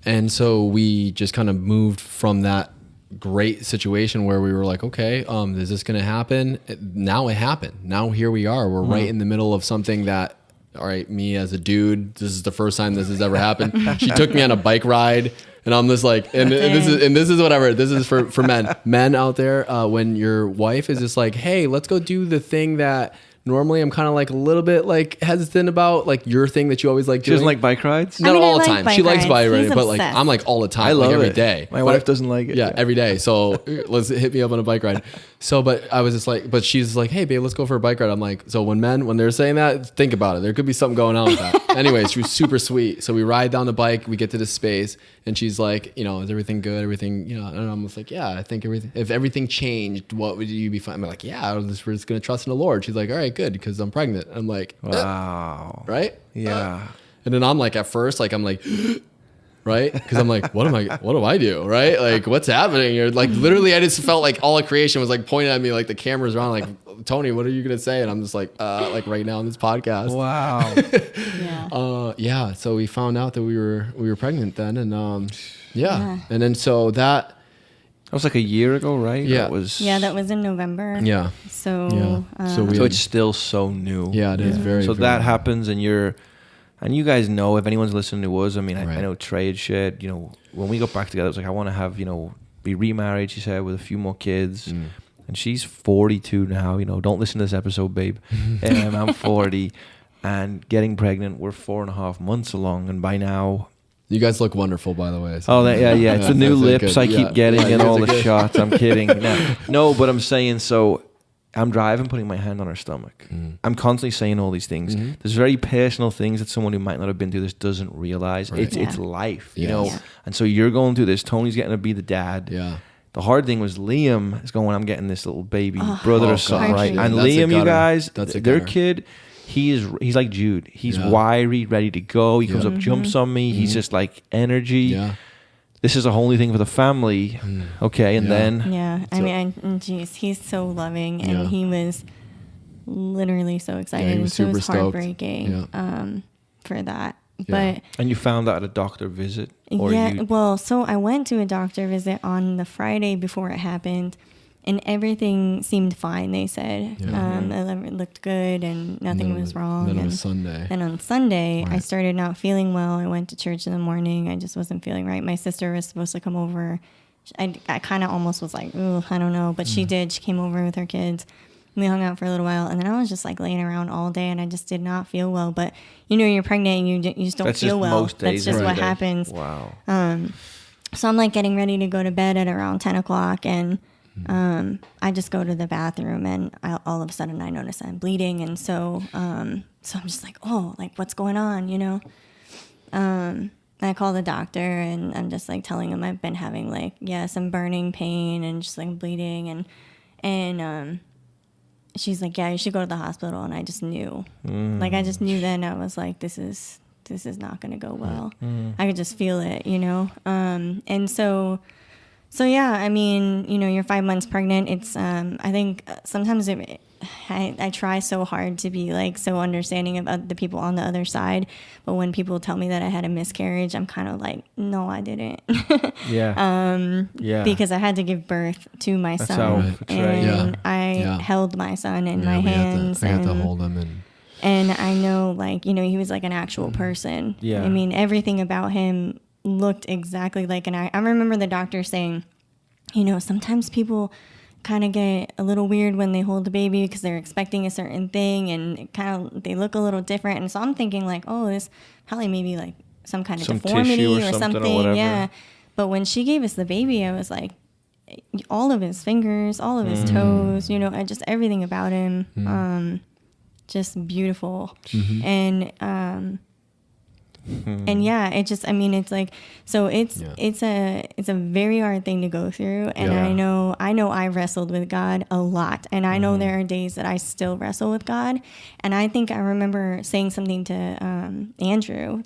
And so we just kind of moved from that great situation where we were like, okay, is this going to happen? Now it happened. Now here we are. We're right in the middle of something that, all right, me as a dude, this is the first time this has ever happened. She took me on a bike ride, and I'm just like, and this is whatever. This is for men out there. When your wife is just like, hey, let's go do the thing that normally I'm kind of like a little bit like hesitant about, like your thing that you always like She doing. doesn't like bike rides? Not I mean, I all the like time. bike She likes rides. bike He's riding, but like obsessed. I'm like all the time. I love like every it. day. My But- wife doesn't like it. Yeah, every day. So let's hit me up on a bike ride. So, but I was just like, but she's like, hey, babe, let's go for a bike ride. I'm like, so when they're saying that, think about it. There could be something going on with that. Anyways, she was super sweet. So we ride down the bike, we get to this space, and she's like, you know, is everything good? Everything, you know, and I'm just like, yeah, I think if everything changed, what would you be fine? I'm like, yeah, we're just going to trust in the Lord. She's like, all right, good, because I'm pregnant. I'm like, Wow. right? Yeah. And then I'm like, at first, like, I'm like, right? Because I'm like, what do I do? Right? Like, what's happening? Or like, literally, I just felt like all of creation was like pointing at me, like the cameras around, like, Tony, what are you going to say? And I'm just like right now on this podcast. Wow. Yeah. Yeah. So we found out that we were pregnant then. And yeah. And then so that. That was like a year ago, right? Yeah. That was, That was in November. Yeah. So, Yeah. So we So had- it's still so new. yeah, it is very, So very that new. happens, and you guys know, if anyone's listening to us, I mean, Right. I know Trey had shared, you know, when we got back together, it was like, I want to have, you know, be remarried, she said, with a few more kids. And she's 42 now, you know, don't listen to this episode, babe. I'm 40 and getting pregnant. We're 4.5 months along. And by now, You guys look wonderful, by the way. So. yeah. It's the new that's lips good. I keep Yeah. getting Yeah, and you all guys the are good. shots. I'm kidding. No, but I'm saying, so I'm driving, putting my hand on her stomach. I'm constantly saying all these things. There's very personal things that someone who might not have been through this doesn't realize. Right. It's life, you Yes. know. Yeah. And so you're going through this. Tony's getting to be the dad. Yeah. The hard thing was Liam is going, I'm getting this little baby brother Oh, or something, gosh, right? yeah. And That's a Liam, you gutter. guys, That's a their gutter. kid, he's like Jude. He's Yeah. wiry, ready to go. He comes Yeah. up, jumps on me. He's just like energy. Yeah. This is a whole new thing for the family. Okay, and Yeah. then Yeah. I So- mean, geez, he's so loving, and Yeah. he was literally so excited. Yeah, he and was so it super was stoked. heartbreaking for that. But and you found that at a doctor visit, or yeah, you well, so I went to a doctor visit on the Friday before it happened, and everything seemed fine. They said it looked good and nothing was wrong. Then on and Sunday. then on Sunday, I Right. started not feeling well. I went to church in the morning. I just wasn't feeling right. My sister was supposed to come over. I kind of almost was like, ooh, I don't know, but she did. She came over with her kids. We hung out for a little while, and then I was just like laying around all day, and I just did not feel well. But you know, you're pregnant, and you just don't that's feel just well. most days. That's just every what day. happens. Wow. So I'm like getting ready to go to bed at around 10 o'clock, and I just go to the bathroom and all of a sudden I notice I'm bleeding. And so I'm just like, oh, like what's going on, you know? I call the doctor and I'm just like telling him I've been having like, some burning pain and just like bleeding. And she's like, yeah, you should go to the hospital. And I just knew, like, I just knew then. I was like, this is not going to go well. I could just feel it, you know? And so yeah, I mean, you know, you're 5 months pregnant. It's, I think sometimes I try so hard to be like so understanding of the people on the other side. But when people tell me that I had a miscarriage, I'm kind of like, no, I didn't. Because I had to give birth to my son. And I held my son in my hands. I had to hold him. And I know, like, you know, he was like an actual person. I mean, everything about him looked exactly like I remember the doctor saying, you know, sometimes people kind of get a little weird when they hold the baby because they're expecting a certain thing and they look a little different. And so I'm thinking like, oh, this probably maybe like some kind of deformity or something. Yeah. But when she gave us the baby, I was like, all of his fingers, all of his toes, you know, just everything about him, just beautiful. And yeah, it just, I mean, it's like, so it's a very hard thing to go through. And I know I wrestled with God a lot. And I know there are days that I still wrestle with God. And I think I remember saying something to Andrew,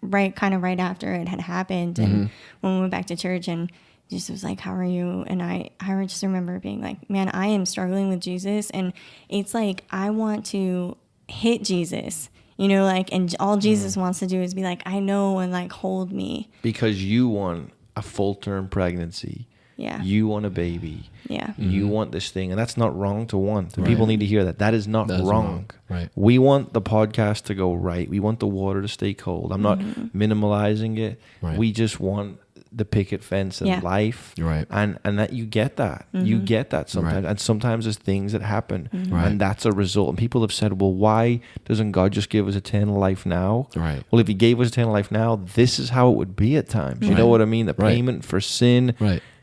right after it had happened. And when we went back to church and just was like, how are you? And I just remember being like, man, I am struggling with Jesus. And it's like, I want to hit Jesus. You know, like, and all Jesus wants to do is be like, I know, and like hold me. Because you want a full-term pregnancy. Yeah. You want a baby. Yeah. You want this thing. And that's not wrong to want. The people need to hear that. That is not wrong. Right. We want the podcast to go right. We want the water to stay cold. I'm not minimalizing it. Right. We just want the picket fence and life. Right. And that you get that. You get that sometimes. Right. And sometimes there's things that happen. And that's a result. And people have said, well, why doesn't God just give us eternal life now? Right. Well, if he gave us eternal life now, this is how it would be at times. You know what I mean? The payment for sin,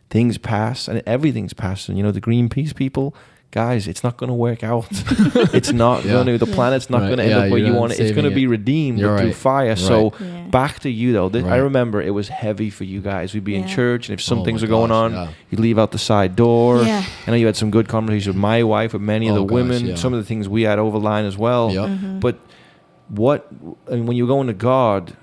things pass, and everything's passing. You know, the Greenpeace people, guys, it's not going to work out. It's not going to. The planet's not going to end up where you want it. It's going to be redeemed through fire. Right. So back to you, though. I remember it was heavy for you guys. We'd be in church, and if some things were going on, you'd leave out the side door. I know you had some good conversations with my wife, with many of the women, some of the things we had over the line as well. But when you go into God,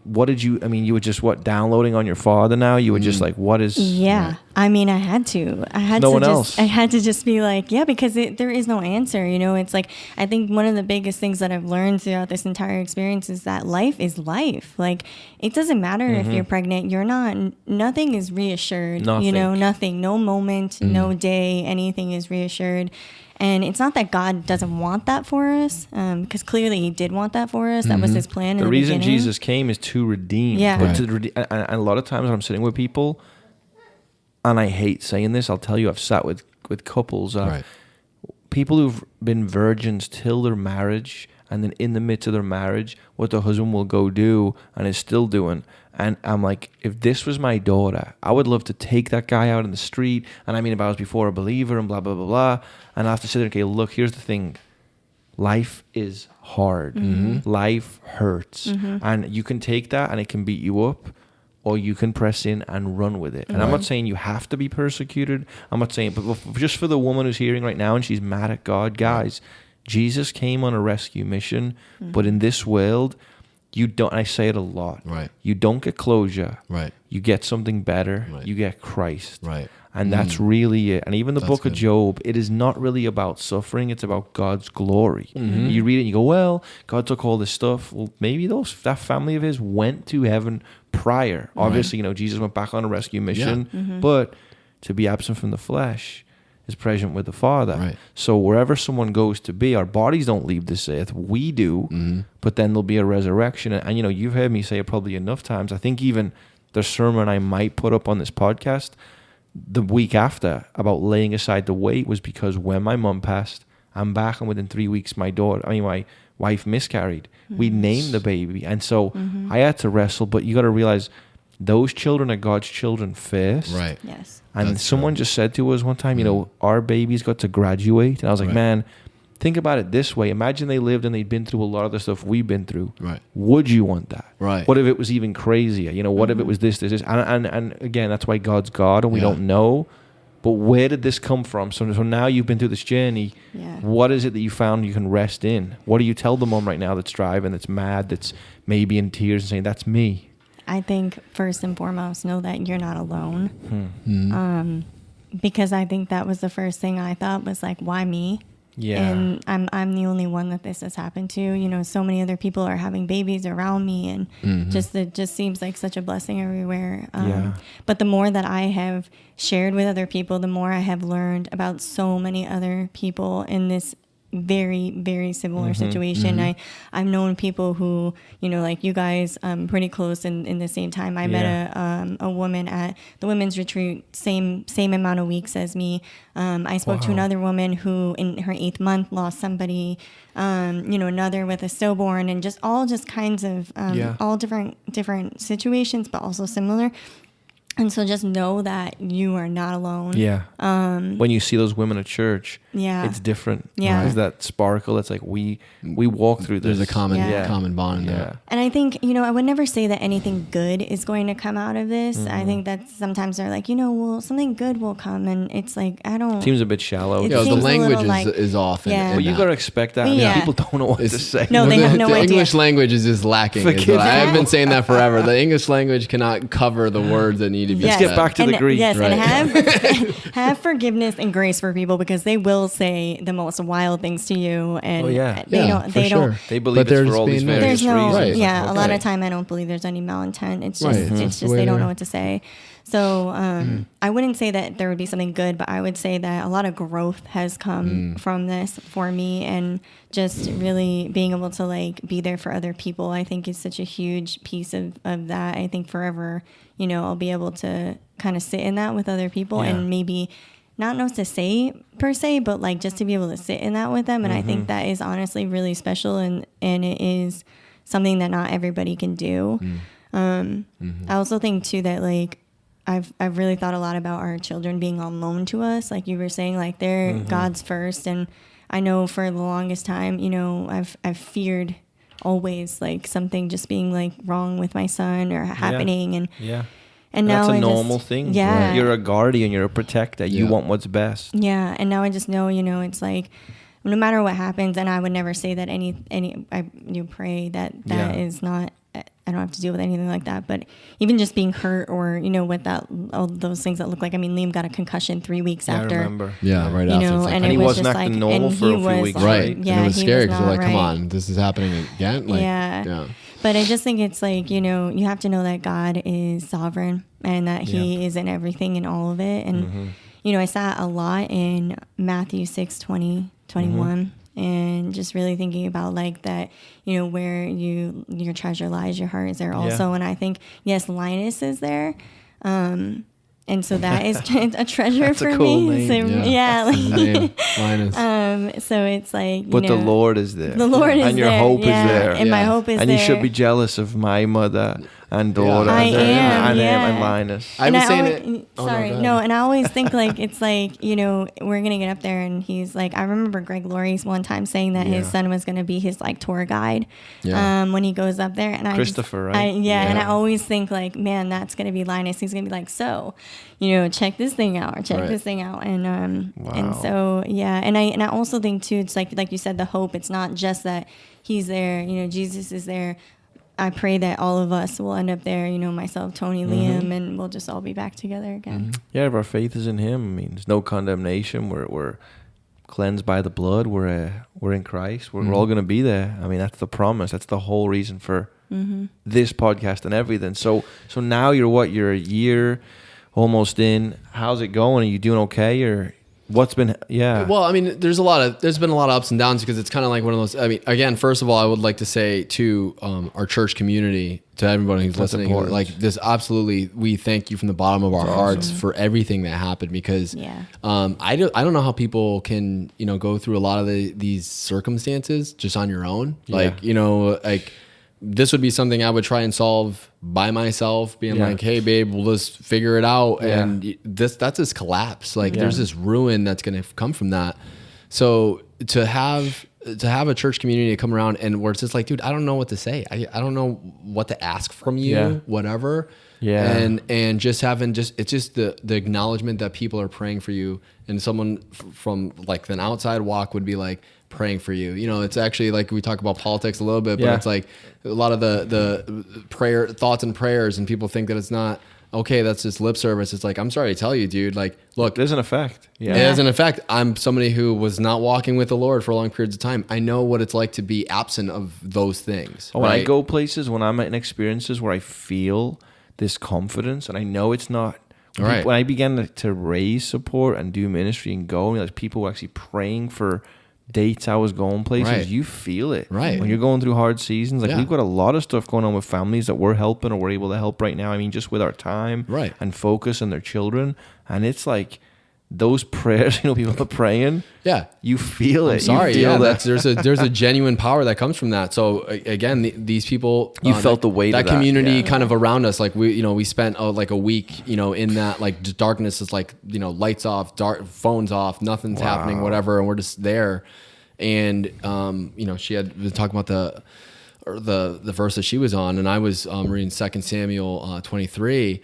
what did you, I mean, you were just downloading on your father now? You were just like, what is... Yeah. I mean, I had to. I had to just be like, because there is no answer. You know, it's like, I think one of the biggest things that I've learned throughout this entire experience is that life is life. Like, it doesn't matter if you're pregnant, nothing is reassured. Nothing. You know, nothing, no moment, no day, anything is reassured. And it's not that God doesn't want that for us, because clearly he did want that for us. That was his plan in the beginning. The reason Jesus came is to redeem. Yeah. And a lot of times when I'm sitting with people, and I hate saying this, I'll tell you, I've sat with couples, people who've been virgins till their marriage, and then in the midst of their marriage, what the husband will go do and is still doing. And I'm like, if this was my daughter, I would love to take that guy out in the street. And I mean, if I was before a believer and blah, blah, blah, blah. And I have to say, okay, look, here's the thing. Life is hard. Life hurts. And you can take that and it can beat you up, or you can press in and run with it. And I'm not saying you have to be persecuted. I'm not saying, but just for the woman who's hearing right now and she's mad at God, guys, Jesus came on a rescue mission, but in this world, you don't, and I say it a lot, you don't get closure, you get something better, you get Christ. And that's really it. And even the book of Job, it is not really about suffering, it's about God's glory. You read it and you go, well, God took all this stuff. Well, maybe that family of his went to heaven prior. Obviously, you know, Jesus went back on a rescue mission, but to be absent from the flesh is present with the Father. So wherever someone goes to be, our bodies don't leave this earth. We do, but then there'll be a resurrection. And you know, you've heard me say it probably enough times. I think even the sermon I might put up on this podcast the week after about laying aside the weight was because when my mom passed, I'm back, and within 3 weeks, my wife miscarried. We named the baby. And so I had to wrestle, but you got to realize those children are God's children first. Right. Yes. And That's someone just said to us one time, you know, our babies got to graduate. And I was like, man, think about it this way. Imagine they lived and they'd been through a lot of the stuff we've been through. Right. Would you want that? Right. What if it was even crazier? You know, what if it was this? And again, that's why God's God and we don't know. But where did this come from? So now you've been through this journey. Yeah. What is it that you found you can rest in? What do you tell the mom right now that's driving, that's mad, that's maybe in tears and saying, that's me? I think first and foremost, know that you're not alone. Mm-hmm. Because I think that was the first thing I thought was like, why me? Yeah. And I'm the only one that this has happened to. You know, so many other people are having babies around me, and it just seems like such a blessing everywhere. But the more that I have shared with other people, the more I have learned about so many other people in this very, very similar situation. I've known people who, you know, like you guys, pretty close in the same time. I met a woman at the women's retreat, same amount of weeks as me. I spoke to another woman who in her 8th month lost somebody, you know, another with a stillborn, and just kinds of all different situations, but also similar. And so just know that you are not alone. Yeah. When you see those women at church, it's different. Yeah. There's that sparkle. It's like we walk through this. There's a common bond in there. And I think, you know, I would never say that anything good is going to come out of this. I think that sometimes they're like, you know, well, something good will come. And it's like, I don't. Seems a bit shallow. It Yeah, the seems a language little like- is off. Yeah. But you got to expect that. I mean, people don't know what to say. No, they have no the idea. English language is just lacking. I've been saying that forever. The English language cannot cover the words that need to be Yes. said. Get back to the Greek. Yes, Right. and have forgiveness and grace for people, because they will say the most wild things to you, and they don't. for sure. They believe But it's they're for all just these being various There's no, reasons. a lot Right. of time I don't believe there's any malintent. It's Right. just, Mhm. it's That's the just way they don't they know are. what to say. So I wouldn't say that there would be something good, but I would say that a lot of growth has come from this for me, and just really being able to like be there for other people, I think is such a huge piece of that. I think forever, you know, I'll be able to kind of sit in that with other people and maybe not know what to say per se, but like just to be able to sit in that with them. And I think that is honestly really special, and it is something that not everybody can do. I also think too that like I've really thought a lot about our children being on loan to us. Like you were saying, like they're God's first. And I know for the longest time, you know, I've feared always like something just being like wrong with my son or happening. And now that's a I normal just, thing. Yeah. You're a guardian. You're a protector. You want what's best. Yeah. And now I just know, you know, it's like, no matter what happens, and I would never say that you pray that is not, I don't have to deal with anything like that. But even just being hurt, or, you know, with that, all those things that look like, I mean, Liam got a concussion 3 weeks after. I remember. Yeah, right You after. know, It's like, and he it was wasn't just acting like, normal and for he a few was weeks. like, right. Yeah, And it was he scary was because not we're like, come right. on, this is happening again. Like, Yeah. But I just think it's like, you know, you have to know that God is sovereign, and that he is in everything and all of it. And, you know, I sat a lot in Matthew 6:20-21, and just really thinking about like that, you know, where your treasure lies, your heart is there also. And I think, yes, Linus is there. And so that is a treasure That's for a cool me. name. So, That's his name, Linus. so it's like, you But know, the Lord is there. the Lord is and your there, hope yeah, is there. and my hope is and there. you should be jealous of my mother and daughter I and, am, and Linus. I And was I saying always, it. Oh, sorry, go ahead. no, and I always think like it's like, you know, we're gonna get up there, and he's like, I remember Greg Laurie's one time saying that his son was gonna be his like tour guide, when he goes up there, and Christopher, right? and I always think like, man, that's gonna be Linus. He's gonna be like, so, you know, check this thing out, or check this thing out, and and so and I also think too, it's like you said, the hope. It's not just that he's there, you know, Jesus is there. I pray that all of us will end up there, you know, myself, Tony, Liam, and we'll just all be back together again. Yeah, if our faith is in Him, I mean, there's no condemnation. We're cleansed by the blood. We're in Christ. We're all going to be there. I mean, that's the promise. That's the whole reason for this podcast and everything. So now you're a year almost in. How's it going? Are you doing okay? Or what's been? Yeah. Well, I mean, there's been a lot of ups and downs, because it's kind of like one of those. I mean, again, first of all, I would like to say to our church community, to everybody who's listening, important. like this, absolutely, we thank you from the bottom of our hearts for everything that happened, because I don't know how people can, you know, go through a lot of these circumstances just on your own, like, you know, like this would be something I would try and solve by myself, being like, hey babe, we'll just figure it out. And that's this collapse. Like there's this ruin that's going to come from that. So to have a church community to come around and where it's just like, dude, I don't know what to say. I don't know what to ask from you, whatever. Yeah. And just having it's just the acknowledgement that people are praying for you, and someone from like an outside walk would be like praying for you. You know, it's actually like we talk about politics a little bit, but it's like a lot of the prayer thoughts and prayers, and people think that it's not okay, that's just lip service. It's like, I'm sorry to tell you, dude, like, look, there's an effect. Yeah. It has an effect. I'm somebody who was not walking with the Lord for long periods of time. I know what it's like to be absent of those things. When I go places, when I'm in experiences where I feel this confidence, and I know it's not, when I began to raise support and do ministry and go, and like people were actually praying for dates I was going places, you feel it. Right. When you're going through hard seasons, like we've got a lot of stuff going on with families that we're helping or we're able to help right now. I mean, just with our time and focus and their children. And it's like those prayers, you know, people are praying. Yeah. You feel it. I'm sorry. You feel that. There's a genuine power that comes from that. So again, these people, you felt the weight of that community kind of around us. Like we spent like a week, you know, in that like darkness is like, you know, lights off, phones off, nothing's happening, whatever. And we're just there. And, you know, she had been talking about the verse that she was on, and I was reading 2 Samuel 23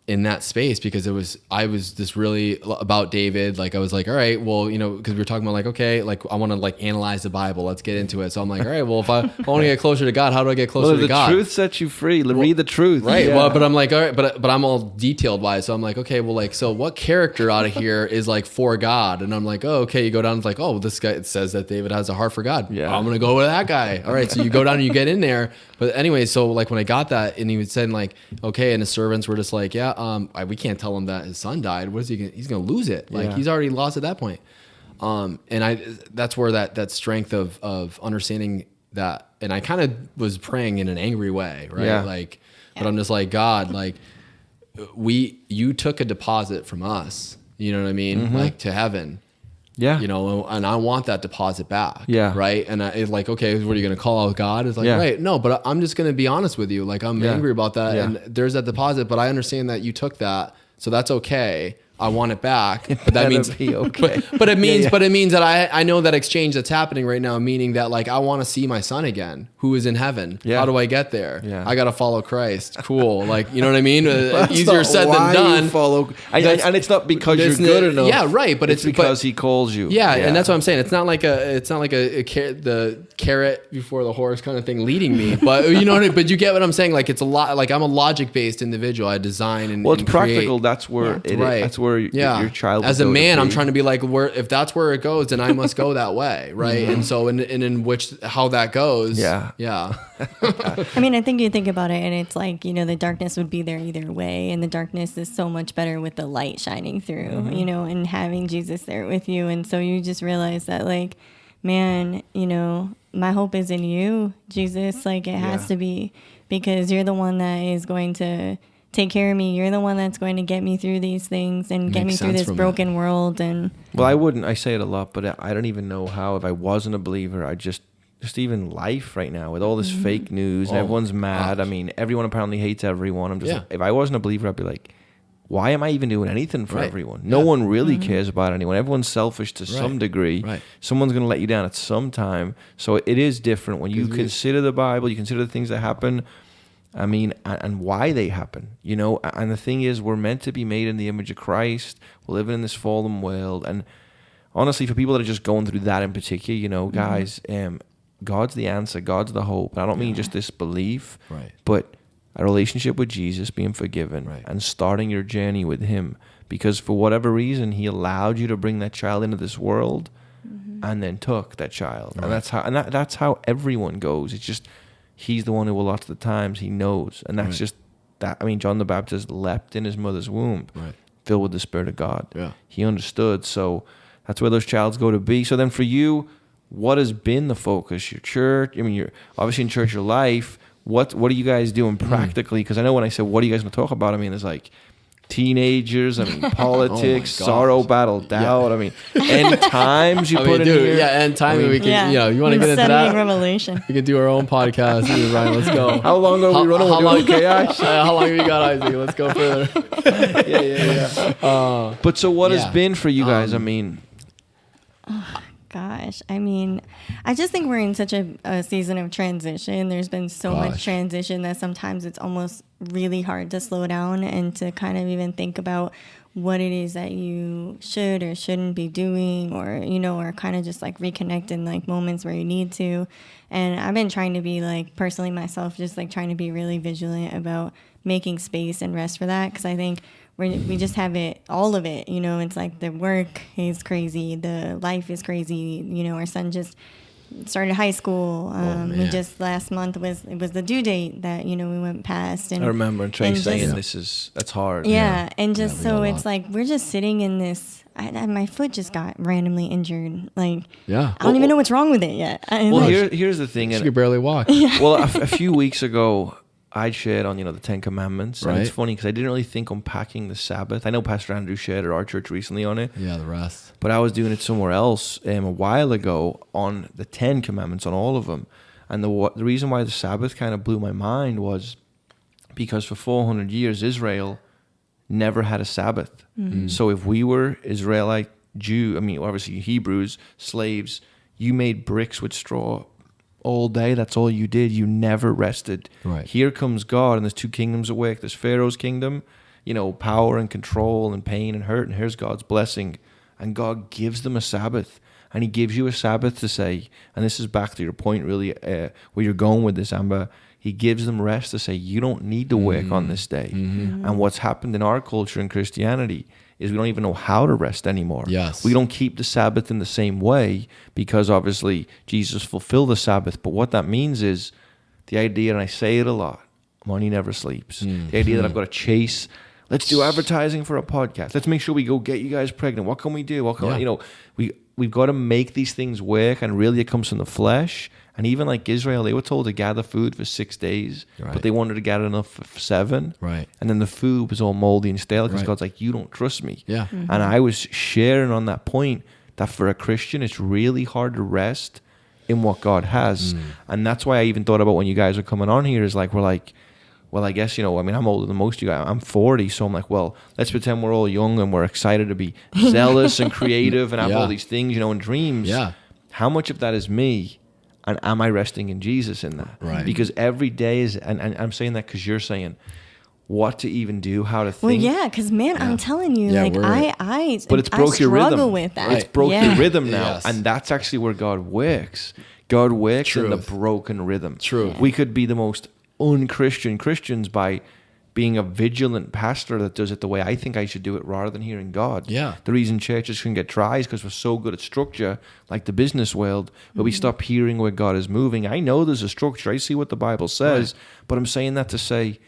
in that space, because I was just really about David. Like I was like, all right, well, you know, because we were talking about like, okay, like I want to like analyze the Bible. Let's get into it. So I'm like, all right, well, if I want to get closer to God, how do I get closer to God? The truth sets you free. Read the truth. Right. Yeah. Well, but I'm like, all right, but I'm all detailed wise. So I'm like, okay, well, like, so what character out of here is like for God? And I'm like, oh, okay. You go down, it's like, oh, this guy, it says that David has a heart for God. Yeah. I'm going to go with that guy. All right. So you go down and you get in there. But anyway, so like when I got that, and he was saying like, okay, and his servants were just like, yeah, we can't tell him that his son died. What is he gonna, he's going to lose it. Like he's already lost at that point. And that's where that strength of understanding that, and I kind of was praying in an angry way, right? Yeah. Like, but I'm just like, God, like you took a deposit from us, you know what I mean? Mm-hmm. Like to heaven. Yeah. You know, and I want that deposit back. Yeah. Right. And it's like, okay, what are you going to call out God? It's like, right. No, but I'm just going to be honest with you. Like, I'm angry about that. Yeah. And there's that deposit, but I understand that you took that. So that's okay. I want it back. But that means okay. But it means but it means that I know that exchange that's happening right now, meaning that like I want to see my son again, who is in heaven. Yeah. How do I get there? Yeah. I got to follow Christ. Cool. Like, you know what I mean? Easier said than done. And it's not because you're good enough. Yeah, right. But it's because he calls you. Yeah, and that's what I'm saying. It's not like the carrot before the horse kind of thing leading me. But you know what I mean? But you get what I'm saying? Like it's a lot. Like I'm a logic based individual. I design and it's practical. That's where that's where your child. As a man, I'm trying to be like, if that's where it goes, then I must go that way, right? Mm-hmm. And so, in which how that goes, yeah. I mean, I think you think about it, and it's like, you know, the darkness would be there either way, and the darkness is so much better with the light shining through, you know, and having Jesus there with you, and so you just realize that, like, man, you know, my hope is in you, Jesus. Like it has to be, because you're the one that is going to take care of me. You're the one that's going to get me through these things and get me through this broken world. And I say it a lot, but I don't even know how, if I wasn't a believer, I just even life right now with all this fake news and everyone's mad. I mean, everyone apparently hates everyone. I'm just like, if I wasn't a believer, I'd be like, why am I even doing anything for everyone? No one really cares about anyone. Everyone's selfish to some degree. Right. Someone's going to let you down at some time. So it is different when you consider the Bible, you consider the things that happen. I mean, and why they happen, you know? And the thing is, we're meant to be made in the image of Christ. We're living in this fallen world. And honestly, for people that are just going through that in particular, you know, guys, God's the answer. God's the hope. And I don't mean just this belief, but a relationship with Jesus, being forgiven, and starting your journey with him. Because for whatever reason, he allowed you to bring that child into this world and then took that child. And that's how everyone goes. It's just, he's the one who, a lot of the times, he knows. And that's just that. I mean, John the Baptist leapt in his mother's womb, filled with the Spirit of God. Yeah. He understood. So that's where those childs go to be. So then for you, what has been the focus? Your church? I mean, you're obviously in church your life. What are you guys doing practically? Because I know when I said, what are you guys going to talk about? I mean, it's like teenagers. I mean, politics, gosh. sorrow, battle, doubt. I mean, end times you put in here. Yeah, end time. We can, you want to get into that? Revelation. We can do our own podcast. Ryan, let's go. How long are we running? How long, okay, how long have you got, Isaac? Let's go further. yeah. But so what has been for you guys? I mean... Gosh, I mean, I just think we're in such a season of transition. There's been so much transition that sometimes it's almost really hard to slow down and to kind of even think about what it is that you should or shouldn't be doing, or, or kind of just like reconnect in like moments where you need to. And I've been trying to be like, personally myself, just like trying to be really vigilant about making space and rest for that. Because I think we just have it, all of it, it's like the work is crazy, the life is crazy, our son just started high school. We just last month it was the due date that, we went past. And I remember Trey saying that's hard. Yeah. And just so it's like, we're just sitting in this, my foot just got randomly injured. Like, I don't even know what's wrong with it yet. Here's the thing. You could barely walk. Well, a few weeks ago, I shared on, the 10 Commandments. Right. And it's funny because I didn't really think unpacking the Sabbath. I know Pastor Andrew shared at our church recently on it. Yeah, the rest. But I was doing it somewhere else a while ago on the 10 Commandments, on all of them. And the reason why the Sabbath kind of blew my mind was because for 400 years, Israel never had a Sabbath. Mm-hmm. So if we were Israelite Jew, obviously Hebrews, slaves, you made bricks with straw all day. That's all you did. You never rested. Right. Here comes God, and there's two kingdoms awake. There's Pharaoh's kingdom, power and control and pain and hurt, and here's God's blessing. And God gives them a Sabbath, and he gives you a Sabbath to say, and this is back to your point really, where you're going with this, Amber. He gives them rest to say, you don't need to work on this day. Mm-hmm. And what's happened in our culture in Christianity is we don't even know how to rest anymore. Yes. We don't keep the Sabbath in the same way because obviously Jesus fulfilled the Sabbath. But what that means is the idea, and I say it a lot, money never sleeps. The idea that I've got to chase, let's do advertising for a podcast. Let's make sure we go get you guys pregnant. What can we do? What can we've got to make these things work, and really it comes from the flesh. And even like Israel, they were told to gather food for 6 days, but they wanted to gather enough for 7. Right. And then the food was all moldy and stale because God's like, you don't trust me. Yeah. Mm-hmm. And I was sharing on that point that for a Christian, it's really hard to rest in what God has. And that's why I even thought about when you guys are coming on here is like, we're like, well, I guess, I'm older than most of you guys. I'm 40. So I'm like, well, let's pretend we're all young and we're excited to be zealous and creative and have all these things, and dreams. Yeah. How much of that is me? And am I resting in Jesus in that? Right. Because every day is, and I'm saying that because you're saying what to even do, how to think. Well, yeah, because I'm telling you, but it's broke your rhythm. Struggle with that. It's broke your rhythm now, Yes. and that's actually where God works. God works in the broken rhythm. True. We could be the most unchristian Christians by being a vigilant pastor that does it the way I think I should do it rather than hearing God. Yeah. The reason churches can get dry is because we're so good at structure, like the business world, but we stop hearing where God is moving. I know there's a structure. I see what the Bible says, but I'm saying that to say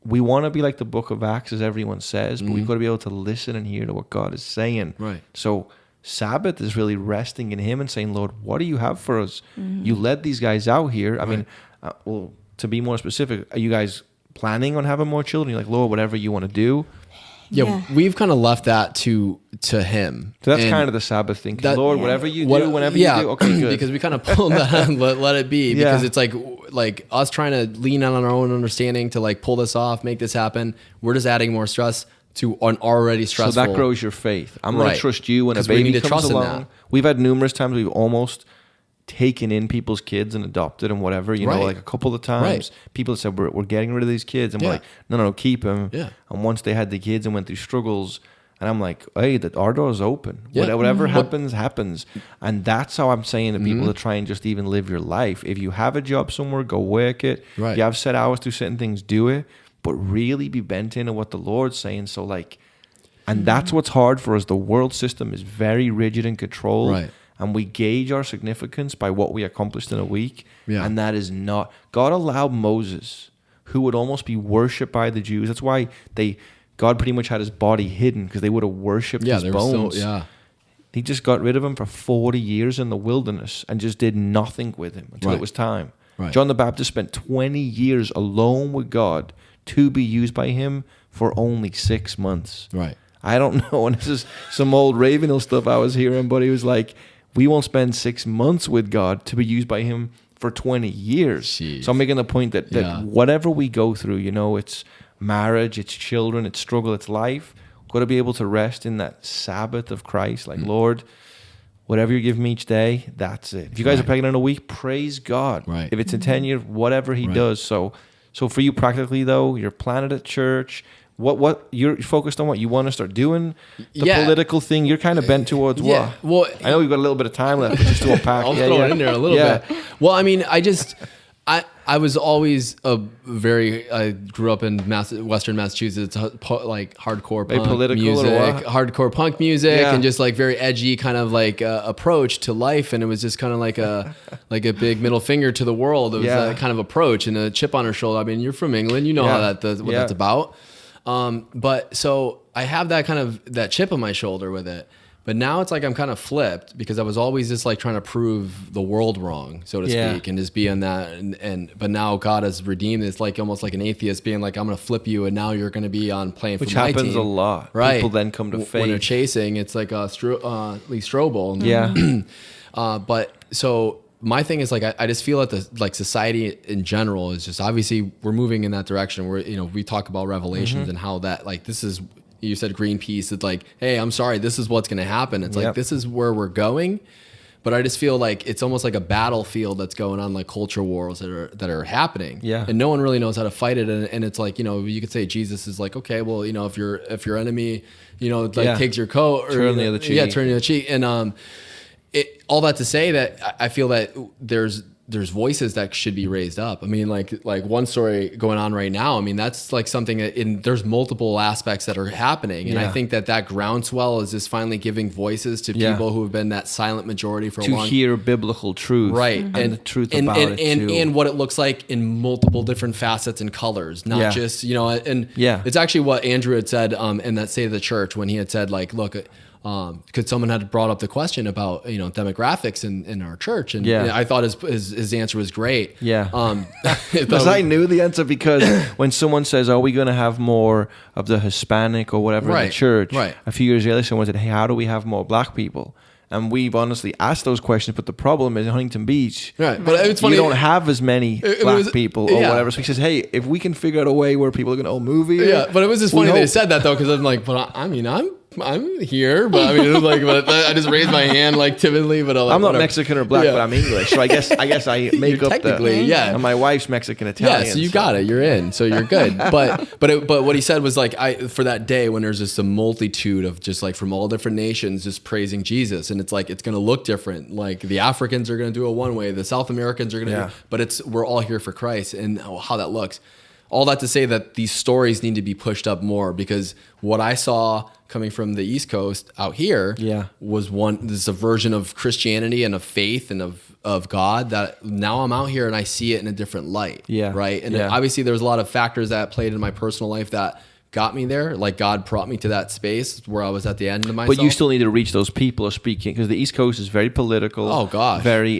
we want to be like the book of Acts, as everyone says, but we've got to be able to listen and hear to what God is saying. Right. So Sabbath is really resting in him and saying, Lord, what do you have for us? You led these guys out here. I mean, well, to be more specific, are you guys planning on having more children? You're like, Lord, whatever you want to do. Yeah, we've kind of left that to him. So that's kind of the Sabbath thing. Lord, whatever you do, whenever you do, okay, good. Because we kind of pulled that and let it be. Because it's like us trying to lean on our own understanding to like pull this off, make this happen. We're just adding more stress to an already stressful. So that grows your faith. I'm going to trust you when a baby comes along. We've had numerous times we've almost taken in people's kids and adopted and whatever, like a couple of times people said we're getting rid of these kids, and we're like no, keep them. And once they had the kids and went through struggles, and I'm like, hey, our door's open. Whatever happens. And that's how I'm saying to people to try and just even live your life. If you have a job somewhere, go work it. If you have set hours to certain things, do it, but really be bent into what the Lord's saying. So like, and that's what's hard for us. The world system is very rigid and controlled. And we gauge our significance by what we accomplished in a week. And that is not... God allowed Moses, who would almost be worshipped by the Jews. That's why God pretty much had his body hidden, because they would have worshipped his bones. He just got rid of him for 40 years in the wilderness and just did nothing with him until it was time. John the Baptist spent 20 years alone with God, to be used by him for only 6 months. Right. I don't know. And this is some old Ravenhill stuff I was hearing, but he was like, we won't spend 6 months with God to be used by him for 20 years. Jeez. So I'm making the point that whatever we go through, you know, it's marriage, it's children, it's struggle, it's life. We've got to be able to rest in that Sabbath of Christ. Like, Lord, whatever you give me each day, that's it. If you guys are pregnant in a week, praise God. Right. If it's in 10 years, whatever he does. So for you practically, though, you're planted at church. What you're focused on? What you want to start doing? The political thing. You're kind of bent towards what? Well, I know we've got a little bit of time left, but just to unpack. I'll throw it in there a little bit. Well, I mean, I was always I grew up in Western Massachusetts, like hardcore punk political music, hardcore punk music, Yeah. and just like very edgy kind of like approach to life. And it was just kind of like a big middle finger to the world. It was that kind of approach and a chip on her shoulder. I mean, you're from England, you know how what that's about. But so I have that kind of that chip on my shoulder with it. But now it's like I'm kind of flipped because I was always just like trying to prove the world wrong, so to speak, and just be on that. But now God has redeemed it. It's like almost like an atheist being like, I'm going to flip you, and now you're going to be on playing for my team. Which happens a lot. Right. People then come to faith. When they're chasing, it's like Lee Strobel. Yeah. But so my thing is like I just feel that society in general is just obviously we're moving in that direction where we talk about Revelations and how that like this is. You said Greenpeace. It's like, hey, I'm sorry, this is what's going to happen. It's like, this is where we're going. But I just feel like it's almost like a battlefield that's going on, like culture wars that are happening. Yeah. And no one really knows how to fight it. And it's like, you could say Jesus is like, okay, well, if your enemy, takes your coat or turn the other cheek. Yeah, turn the other cheek. And all that to say that I feel that there's voices that should be raised up. I mean, like one story going on right now. I mean, that's like something that there's multiple aspects that are happening. And I think that groundswell is just finally giving voices to people who have been that silent majority for a long time. To hear biblical truth. Right. And the truth about it too. And what it looks like in multiple different facets and colors, not just, it's actually what Andrew had said in that State of the Church when he had said like, look, because someone had brought up the question about demographics in our church, and I thought his answer was great. Because I knew the answer, because when someone says, "Are we going to have more of the Hispanic or whatever in the church?" A few years later, someone said, "Hey, how do we have more black people?" And we've honestly asked those questions, but the problem is in Huntington Beach, but it's funny, you don't have as many black people or whatever. So he says, "Hey, if we can figure out a way where people are going to move here." But it was just funny they said that though, because I'm like, but I'm here, but I mean, it was like, but I just raised my hand like timidly, but I'm not Mexican or black, but I'm English, so I guess I make up technically, and my wife's Mexican Italian. Yeah, so you got it, you're in, so you're good. But what he said was like, for that day when there's just a multitude of just like from all different nations just praising Jesus, and it's like it's going to look different. Like the Africans are going to do it one way, the South Americans are going to, but we're all here for Christ, and how that looks. All that to say that these stories need to be pushed up more, because what I saw coming from the East Coast out here was this is a version of Christianity and of faith and of God that now I'm out here and I see it in a different light. Right. And obviously there's a lot of factors that played in my personal life that got me there. Like God brought me to that space where I was at the end of myself. But you still need to reach those people or speaking, because the East Coast is very political. Oh gosh. Very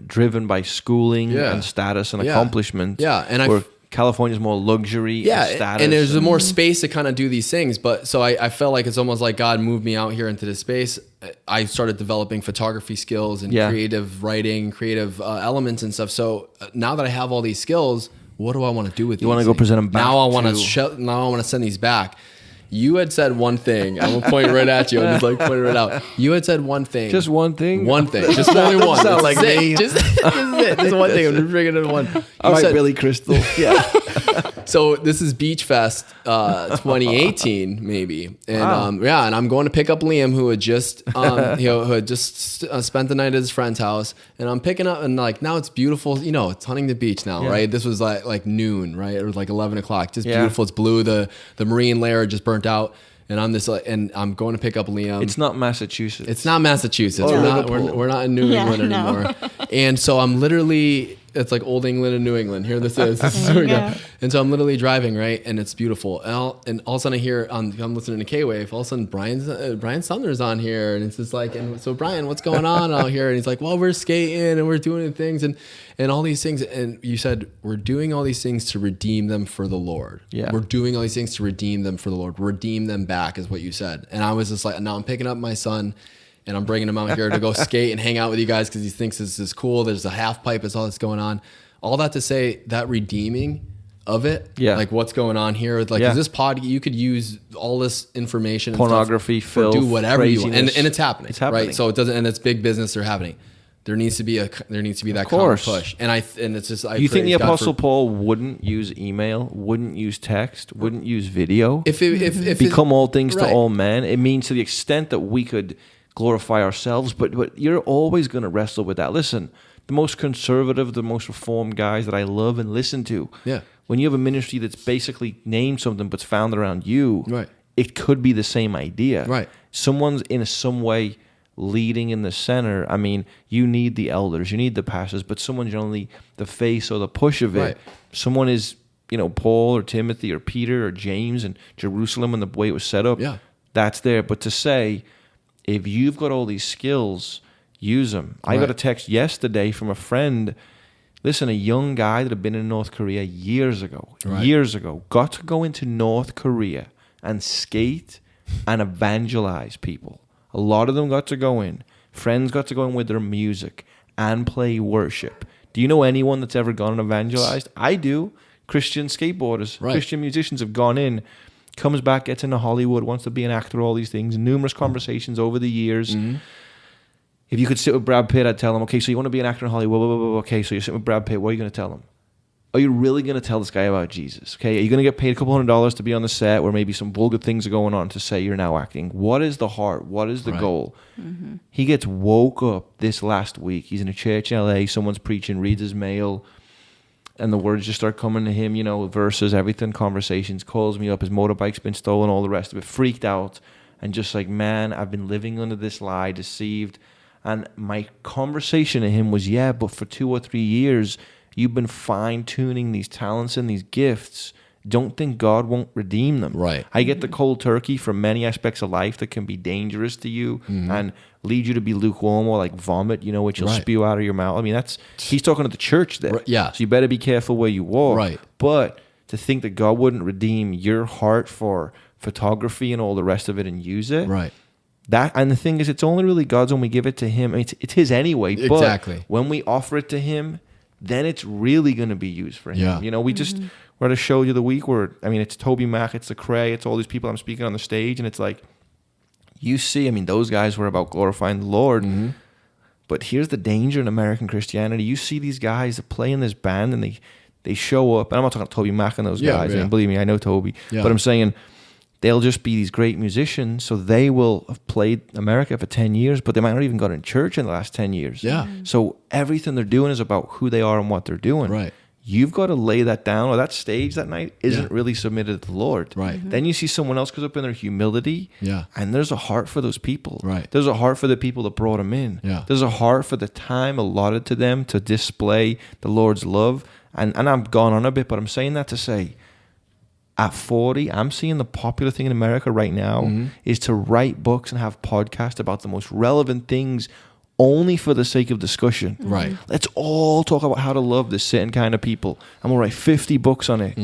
driven by schooling and status and accomplishment. And California's more luxury and status. And there's more space to kind of do these things. But so I felt like it's almost like God moved me out here into this space. I started developing photography skills and creative writing, creative elements and stuff. So now that I have all these skills, what do I want to do with these? You want to go present them back? Now I want to send these back. You had said one thing. I will point right at you. I'm just like pointing right out. You had said one thing. Just one thing? One thing. Just only one. Sound like me. Just it. Just one thing. I'm just bringing in one. All right, Billy Crystal. Yeah. So this is Beach Fest 2018, maybe. And and I'm going to pick up Liam, who had just spent the night at his friend's house. And I'm picking up, and like now it's beautiful. It's Huntington Beach now, right? This was like noon, right? It was like 11 o'clock. Just beautiful. It's blue. The marine layer just burnt out, and I'm going to pick up Liam. It's not Massachusetts. We're not in New England anymore. And so I'm literally it's like old England and New England. Here this is. This is where we go. And so I'm literally driving, right? And it's beautiful. And all of a sudden I hear, I'm listening to K-Wave, all of a sudden Brian Sumner's on here. And it's just like, and so Brian, what's going on out here? And he's like, well, we're skating and we're doing things and all these things. And you said, we're doing all these things to redeem them for the Lord. Yeah. We're doing all these things to redeem them for the Lord. Redeem them back is what you said. And I was just like, now I'm picking up my son and I'm bringing him out here to go skate and hang out with you guys because he thinks this is cool. There's a half pipe. It's all that's going on. All that to say that redeeming of it, like what's going on here. Like, is this pod, you could use all this information, pornography, and stuff, filth, do whatever craziness. you want. And it's happening. It's happening. Right? So it doesn't, and it's big business. They're happening. There needs to be that kind of push. And it's just, you think the Apostle Paul wouldn't use email, wouldn't use text, wouldn't use video? If become all things to all men, it means to the extent that we could glorify ourselves, but you're always going to wrestle with that. Listen, the most conservative, the most reformed guys that I love and listen to, when you have a ministry that's basically named something but's founded around you, it could be the same idea. Someone's in some way leading in the center. I mean, you need the elders, you need the pastors, but someone's generally the face or the push of it. Someone is, Paul or Timothy or Peter or James and Jerusalem and the way it was set up. That's there. But to say, if you've got all these skills, use them. I got a text yesterday from a friend. Listen, a young guy that had been in North Korea years ago, got to go into North Korea and skate and evangelize people. A lot of them got to go in. Friends got to go in with their music and play worship. Do you know anyone that's ever gone and evangelized? I do. Christian skateboarders, Christian musicians have gone in, comes back, gets into Hollywood, wants to be an actor, all these things. Numerous conversations over the years. If you could sit with Brad Pitt, I'd tell him, okay, so you want to be an actor in Hollywood, okay, so you're sitting with Brad Pitt, what are you going to tell him? Are you really going to tell this guy about Jesus? Okay, are you going to get paid a couple $100s to be on the set where maybe some vulgar things are going on to say you're now acting? What is the heart? What is the goal? He gets woke up this last week. He's in a church in LA, someone's preaching, reads his mail, and the words just start coming to him, verses, everything, conversations, calls me up, his motorbike's been stolen, all the rest of it, freaked out, and just like, man, I've been living under this lie, deceived. And my conversation to him was, but for 2 or 3 years, you've been fine-tuning these talents and these gifts. Don't think God won't redeem them. I get the cold turkey from many aspects of life that can be dangerous to you and lead you to be lukewarm or like vomit, which you'll spew out of your mouth. I mean, he's talking to the church there. So you better be careful where you walk. But to think that God wouldn't redeem your heart for photography and all the rest of it and use it. And the thing is, it's only really God's when we give it to Him. I mean, it's His anyway. But when we offer it to Him, then it's really going to be used for Him. We just, we're at a show the other week where, it's Toby Mac, it's the Cray, it's all these people I'm speaking on the stage, and it's like, you see, those guys were about glorifying the Lord. But here's the danger in American Christianity. You see these guys that play in this band and they show up, and I'm not talking about Toby Mac and those guys, and believe me, I know Toby, but I'm saying, they'll just be these great musicians, so they will have played America for 10 years, but they might not even got in church in the last 10 years. So everything they're doing is about who they are and what they're doing. You've got to lay that down, or that stage that night isn't really submitted to the Lord. Then you see someone else goes up in their humility, and there's a heart for those people. There's a heart for the people that brought them in. There's a heart for the time allotted to them to display the Lord's love. And I've gone on a bit, but I'm saying that to say, at 40, I'm seeing the popular thing in America right now is to write books and have podcasts about the most relevant things only for the sake of discussion. Let's all talk about how to love this certain kind of people. I'm going to write 50 books on it.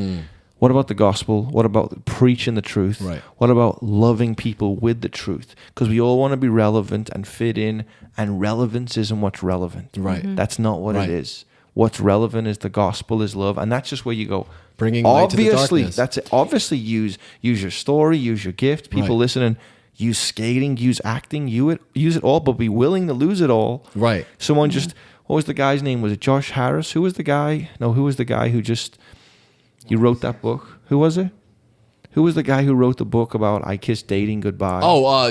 What about the gospel? What about preaching the truth? What about loving people with the truth? Because we all want to be relevant and fit in, and relevance isn't what's relevant. That's not what it is. What's relevant is the gospel, is love, and that's just where you go. Bringing light to the darkness. That's it. Obviously, use your story, use your gift. People listening, use skating, use acting, use it all, but be willing to lose it all. Someone just, what was the guy's name? Was it Josh Harris? Who was the guy? No, who was the guy who just, you wrote that book? Who was it? Who was the guy who wrote the book about I Kissed Dating Goodbye?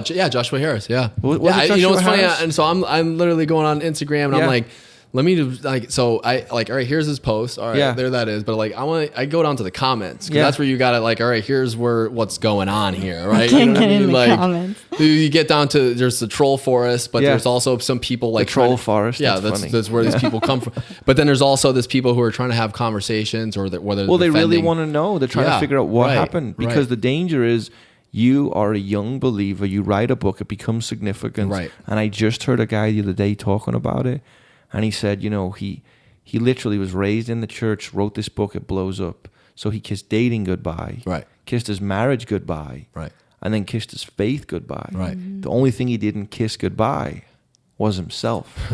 Joshua Harris. Was it Joshua it's funny. Harris? And so I'm literally going on Instagram and I'm like, let me do like, so I like, all right, here's his post. All right, there that is. But like, I go down to the comments because that's where you got to like, all right, here's what's going on here, right? You know what I mean? Like, comments. You get down to, there's the troll forest, but there's also some people like the troll forest. Yeah, that's where these people come from. But then there's also this people who are trying to have conversations or whether they really want to know. They're trying to figure out what happened because the danger is you are a young believer. You write a book, it becomes significant. Right. And I just heard a guy the other day talking about it. And he said, he literally was raised in the church, wrote this book, it blows up. So he kissed dating goodbye, kissed his marriage goodbye, and then kissed his faith goodbye. The only thing he didn't kiss goodbye was himself.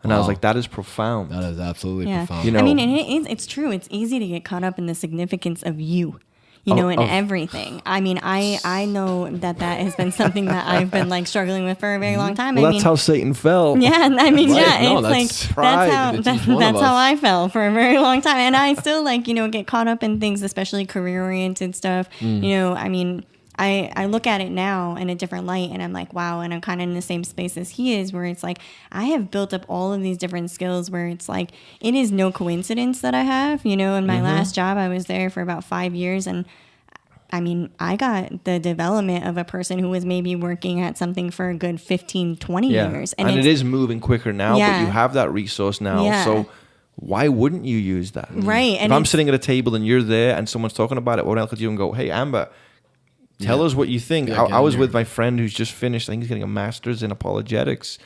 And I was like, that is profound. That is absolutely profound. I mean, and it's true. It's easy to get caught up in the significance of you. In everything. I mean, I know that has been something that I've been like struggling with for a very long time. Well, that's how Satan fell. Yeah, I mean, it's that's how I fell for a very long time, and I still like get caught up in things, especially career-oriented stuff. I mean, I look at it now in a different light, and I'm like, wow, and I'm kind of in the same space as he is, where it's like I have built up all of these different skills where it's like it is no coincidence that I have. In my last job, I was there for about 5 years, and I mean, I got the development of a person who was maybe working at something for a good 15, 20 years. And it is moving quicker now, but you have that resource now. So why wouldn't you use that? Right. If I'm sitting at a table and you're there and someone's talking about it, what else could you and go, hey, Amber, tell us what you think. I was with my friend who's just finished, I think he's getting a master's in apologetics.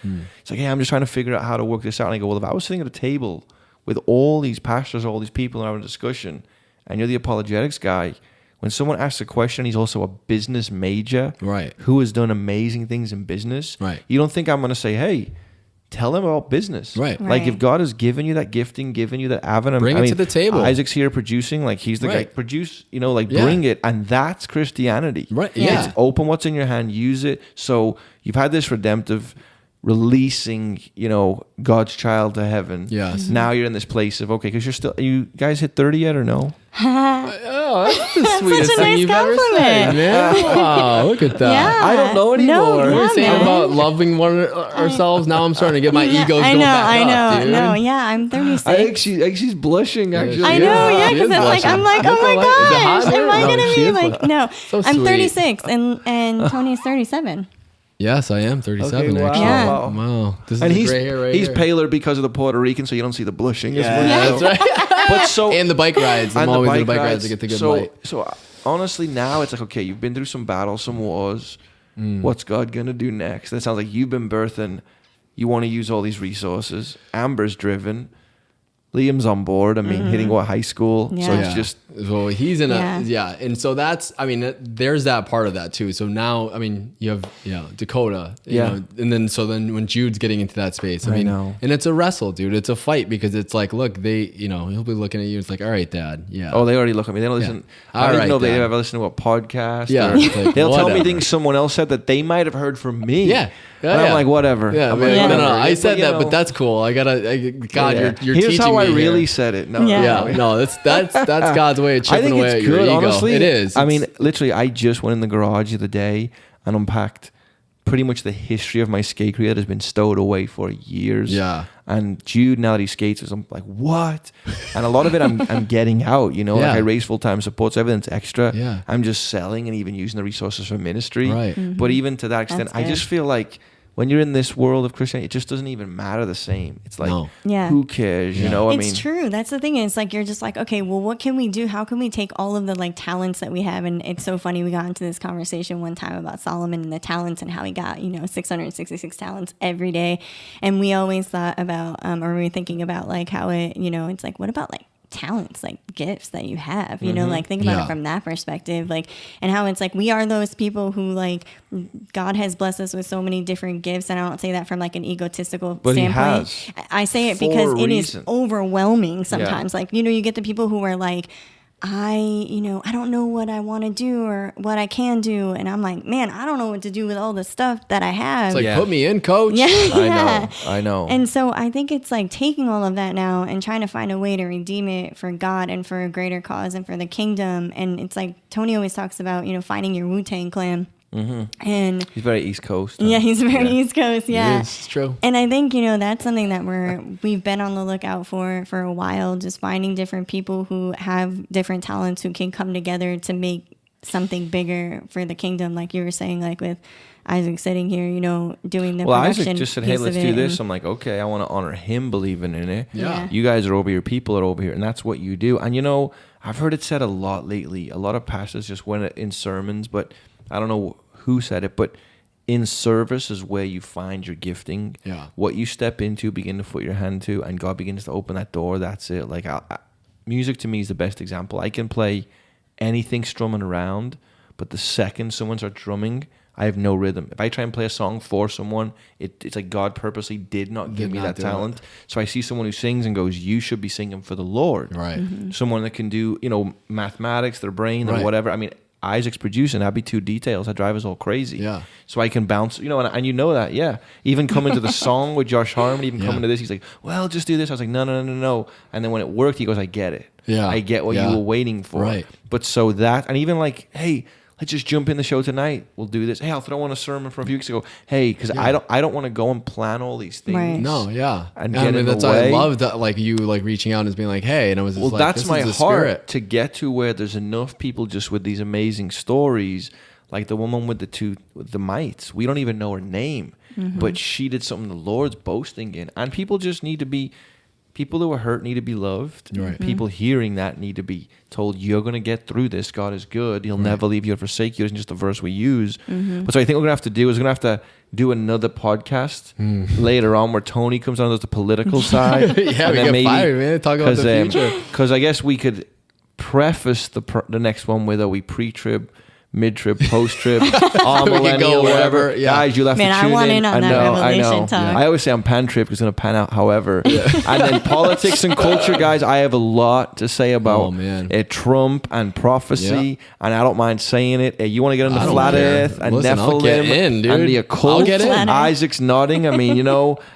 It's like, hey, I'm just trying to figure out how to work this out. And I go, well, if I was sitting at a table with all these pastors, all these people having a discussion, and you're the apologetics guy, when someone asks a question, he's also a business major who has done amazing things in business. You don't think I'm going to say, hey, tell him about business. Like if God has given you that gifting, given you that avenue. Bring it to the table. Isaac's here producing, like he's the guy, produce, bring it. And that's Christianity. It's open what's in your hand, use it. So you've had this redemptive releasing, God's child to heaven. Yes. Now you're in this place of, okay, because you guys hit 30 yet or no? Oh, that's the sweetest such a thing nice you've ever said, man. Wow, look at that. Yeah. I don't know anymore. We were saying about loving ourselves. Now I'm starting to get my ego going back up, dude. No, I'm 36. I think she's blushing, actually. I know, because it's like, I'm like, oh my gosh, am I going to be like, no, so I'm 36 and Tony's 37. Yes, I am 37. Okay, wow. Actually. Yeah. Wow. This is And the gray hair right he's here. paler because of the Puerto Rican, so you don't see the blushing. That's right. But so And the bike rides. I'm always in the bike rides to get the good light. So honestly, now it's like, okay, you've been through some battles, some wars. What's God gonna do next? And it sounds like you've been birthing. You want to use all these resources. Amber's driven. Liam's on board. I mean, hitting high school. So it's just. Well, he's in and so that's. I mean, there's that part of that too. So now, I mean, you have Dakota. You know, and then when Jude's getting into that space, I mean, and it's a wrestle, dude. It's a fight because it's like, look, he'll be looking at you. It's like, all right, Dad. Yeah. Oh, they already look at me. They don't listen. I don't even know if they ever listen to a podcast. Yeah. Like, they'll tell me things someone else said that they might have heard from me. Yeah. And I'm like, whatever. Yeah, I'm like, like, no, I said but, that, but that's cool. I gotta, God, you're Here's teaching how me I really here. said it. No, That's God's way of I chipping think away it's at your good, ego. honestly. It is. I mean, literally, I just went in the garage the other day and unpacked pretty much the history of my skate career that has been stowed away for years. Yeah. And Jude, now that he skates, I'm like, what? And a lot of it I'm getting out, like I raise full-time support, so everything's extra. Yeah. I'm just selling and even using the resources for ministry. Right. But even to that extent, I just feel like when you're in this world of Christianity, it just doesn't even matter the same. It's like, who cares? It's true. That's the thing. It's like, you're just like, okay, well, what can we do? How can we take all of the like talents that we have? And it's so funny. We got into this conversation one time about Solomon and the talents and how he got, 666 talents every day. And we always thought about, or we were thinking about like how it, it's like, what about like talents, like gifts that you have, like think about it from that perspective, like, and how it's like we are those people who like God has blessed us with so many different gifts, and I don't say that from like an egotistical standpoint. I say it because it is overwhelming sometimes. Like, you get the people who are like, I don't know what I want to do or what I can do. And I'm like, man, I don't know what to do with all the stuff that I have. It's like, put me in, coach. I know. And so I think it's like taking all of that now and trying to find a way to redeem it for God and for a greater cause and for the kingdom. And it's like Tony always talks about, finding your Wu-Tang clan. And he's very East Coast. Yeah, he's very East Coast. Yeah, it's true. And I think, that's something that we've been on the lookout for a while, just finding different people who have different talents who can come together to make something bigger for the kingdom. Like you were saying, like with Isaac sitting here, doing the production. Isaac just said, hey, let's do this. I'm like, okay, I want to honor him believing in it. Yeah. You guys are over here, people are over here, and that's what you do. And I've heard it said a lot lately. A lot of pastors just went in sermons, but I don't know who said it, but in service is where you find your gifting. Yeah. What you step into, begin to put your hand to, and God begins to open that door. That's it. Like music to me is the best example. I can play anything strumming around, but the second someone starts drumming, I have no rhythm. If I try and play a song for someone, it's like God purposely did not give me that talent. So I see someone who sings and goes, you should be singing for the Lord. Right. Mm-hmm. Someone that can do, mathematics, their brain, or Right. whatever. I mean, Isaac's producing, that'd be too details. That drive us all crazy. Yeah. So I can bounce, and you know that, yeah. Even coming to the song with Josh Harmon, even coming to this, he's like, well, just do this. I was like, no. And then when it worked, he goes, I get it. Yeah. I get what you were waiting for. Right. But so that, and even like, hey, let's just jump in the show tonight. We'll do this. Hey, I'll throw on a sermon from a few weeks ago. Hey, because I don't want to go and plan all these things. Right. No, yeah. And get in that's the why way. I love that, like you like reaching out and just being like, hey, and it was just that's this my is the heart spirit. to get to where there's enough people just with these amazing stories, like the woman with the mites. We don't even know her name, but she did something the Lord's boasting in, and people just need to be. People who are hurt need to be loved. Right. People hearing that need to be told, you're going to get through this. God is good. He'll never leave you or forsake you. It's just a verse we use. But so I think what we're going to have to do is we're going to have to do another podcast later on where Tony comes on and does the political side. Yeah, and we then get fired, man. Talk about the future. Because I guess we could preface the next one with we pre-trib, mid-trib, post-trib, all We could millennial, go whatever. wherever, yeah. Guys, you'll have Man, to I tune want in. in on I that know, revelation talk. I always say I'm pan-trib because it's going to pan out however. And then politics and culture, guys, I have a lot to say about Trump and prophecy, and I don't mind saying it. You want to get into flat earth and Listen, I'll get in, Nephilim dude. and the occult? I'll get in. Isaac's nodding. I mean,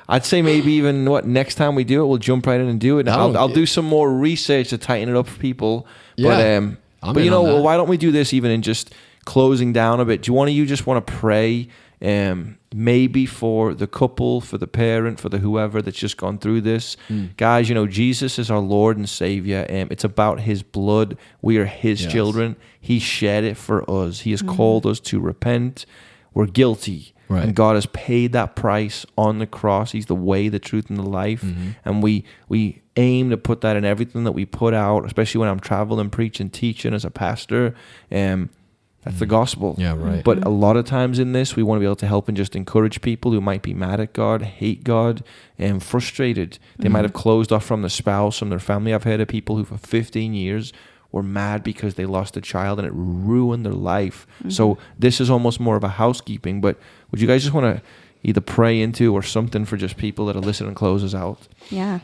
I'd say maybe even next time we do it, we'll jump right in and do it. I'll do some more research to tighten it up for people. Yeah. But why don't we do this even in just closing down a bit? Do you just want to pray maybe for the couple, for the parent, for the whoever that's just gone through this? Guys, Jesus is our Lord and Savior. It's about his blood. We are his children. He shed it for us. He has called us to repent. We're guilty. Right. And God has paid that price on the cross. He's the way, the truth, and the life. And we aim to put that in everything that we put out, especially when I'm traveling, preaching, teaching as a pastor. That's the gospel. Yeah, right. But a lot of times in this, we want to be able to help and just encourage people who might be mad at God, hate God, and frustrated. They might have closed off from the spouse, from their family. I've heard of people who for 15 years were mad because they lost a child and it ruined their life. So this is almost more of a housekeeping. But would you guys just want to either pray into or something for just people that are listening and close us out? Yeah.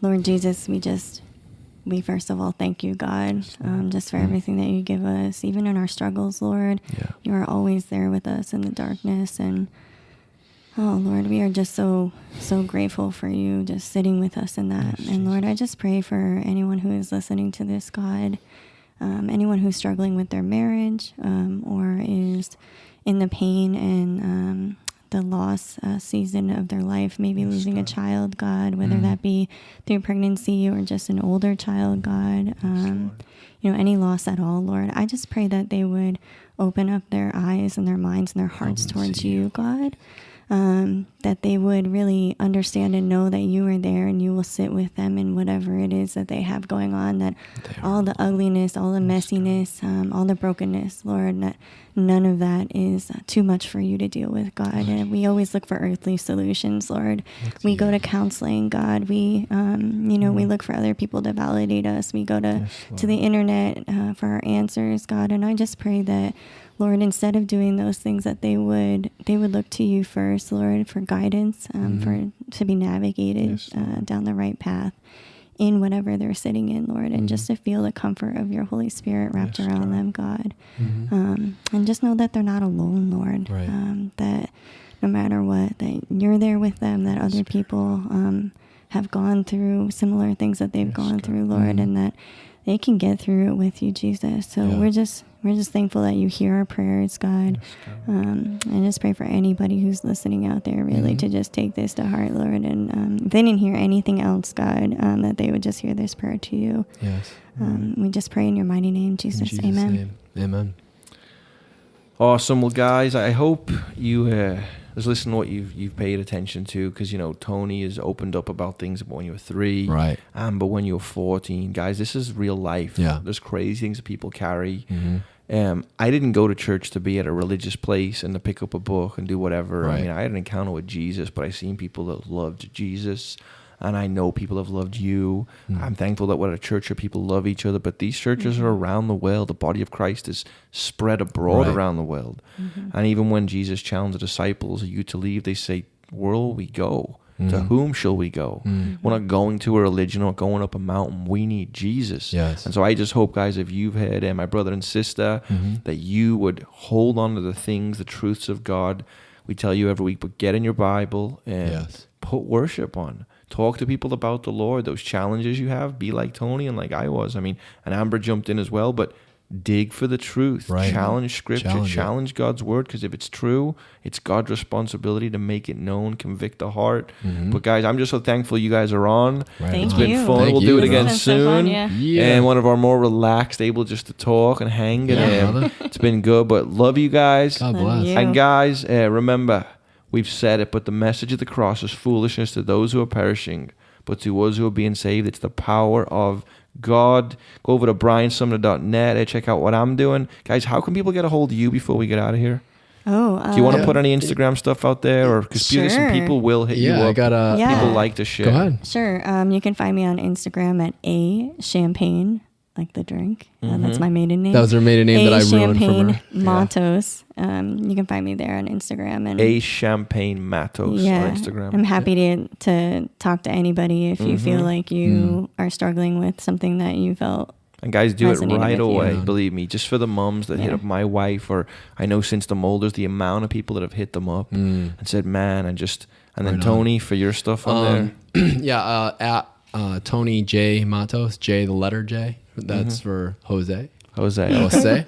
Lord Jesus, we first of all thank you, God, just for everything that you give us, even in our struggles, Lord. Yeah. You are always there with us in the darkness. And, oh, Lord, we are just so grateful for you just sitting with us in that. Yes, and, Lord, I just pray for anyone who is listening to this, God, anyone who's struggling with their marriage or is in the pain and the loss season of their life, maybe losing a child, God, whether that be through pregnancy or just an older child, God, any loss at all, Lord. I just pray that they would open up their eyes and their minds and their hearts towards you, God, that they would really understand and know that you are there and you will sit with them in whatever it is that they have going on, that all the ugliness, all the messiness, all the brokenness, Lord, that none of that is too much for you to deal with, God. And we always look for earthly solutions, Lord. We go to counseling, God. We, we look for other people to validate us. We go to the internet for our answers, God. And I just pray that, Lord, instead of doing those things, that they would look to you first, Lord, for guidance, to be navigated down the right path in whatever they're sitting in, Lord, and just to feel the comfort of your Holy Spirit wrapped around them, God. And just know that they're not alone, Lord, that no matter what, that you're there with them, that other people have gone through similar things that they've gone through, Lord, and that they can get through it with you, Jesus. So we're just thankful that you hear our prayers, God. And just pray for anybody who's listening out there, really, to just take this to heart, Lord. And if they didn't hear anything else, God, that they would just hear this prayer to you. Yes. We just pray in your mighty name, Jesus. In Jesus' Amen. name. Amen. Awesome. Well, guys, I hope you just listen to what you've paid attention to, because, Tony has opened up about things when you were 3. Right. But when you were 14, guys, this is real life. Yeah. There's crazy things that people carry. I didn't go to church to be at a religious place and to pick up a book and do whatever. Right. I mean, I had an encounter with Jesus, but I've seen people that loved Jesus. And I know people have loved you. I'm thankful that we're at a church where people love each other. But these churches are around the world. The body of Christ is spread abroad around the world. And even when Jesus challenged the disciples, "Are you to leave?" they say, "Where will we go? To whom shall we go?" We're not going to a religion or going up a mountain. We need Jesus. Yes. And so I just hope, guys, if you've had, my brother and sister, that you would hold on to the things, the truths of God. We tell you every week, but get in your Bible and put worship on. Talk to people about the Lord. Those challenges you have, be like Tony and like I was. I mean, and Amber jumped in as well, but dig for the truth. Right. Challenge Scripture. Challenge God's Word, because if it's true, it's God's responsibility to make it known, convict the heart. But guys, I'm just so thankful you guys are on. Thank It's been you. fun. Thank We'll you, do it bro. again It's been so fun, soon. And one of our more relaxed, able just to talk and hang. And it's been good. But love you guys. God Love bless. you. And guys, remember, we've said it, but the message of the cross is foolishness to those who are perishing, but to us who are being saved, it's the power of God. Go over to briansumner.net. Check out what I'm doing. Guys, how can people get a hold of you before we get out of here? Do you want to put any Instagram stuff out there? Or because people will hit you up. I got people like to share. Go ahead. Sure. You can find me on Instagram at @champagne, like the drink. That's my maiden name. That was her maiden name that I ruined from her. Matos. You can find me there on Instagram. And Champagne Matos on Instagram. I'm happy to talk to anybody if you feel like you are struggling with something that you felt. And guys, do it resonated right with you. away. Believe me, just for the mums that hit up my wife, or I know since the Molders, the amount of people that have hit them up and said, "Man," and then Tony for your stuff on there. At Tony J Matos, J the letter J. That's for Jose. Jose.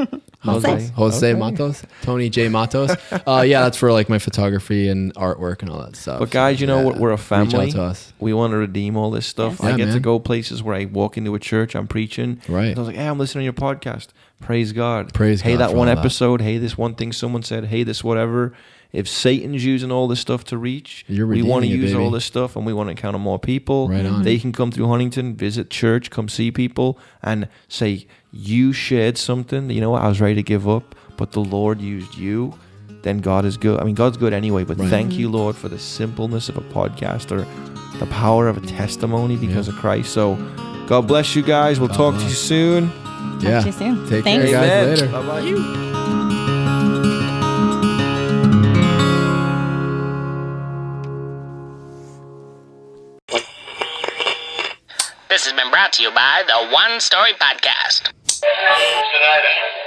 Jose Matos. Tony J Matos. That's for like my photography and artwork and all that stuff. But guys, we're a family. Reach out to us. We want to redeem all this stuff. Yes. I get to man. go places where I walk into a church, I'm preaching. Right. And I was like, "Hey, I'm listening to your podcast. Praise God. Praise hey, God that for one all that. episode. Hey, this one thing someone said. Hey, this whatever." If Satan's using all this stuff to reach, You're we want to redeeming it, use baby. all this stuff, and we want to encounter more people. Right on. They can come through Huntington, visit church, come see people, and say, "You shared something. You know what? I was ready to give up, but the Lord used you." Then God is good. I mean, God's good anyway, but thank you, Lord, for the simpleness of a podcast, or the power of a testimony because of Christ. So God bless you guys. We'll talk to you soon. Talk to you soon. Take Thanks. care, guys. Later. Bye-bye. This has been brought to you by the One Story Podcast. Missionary.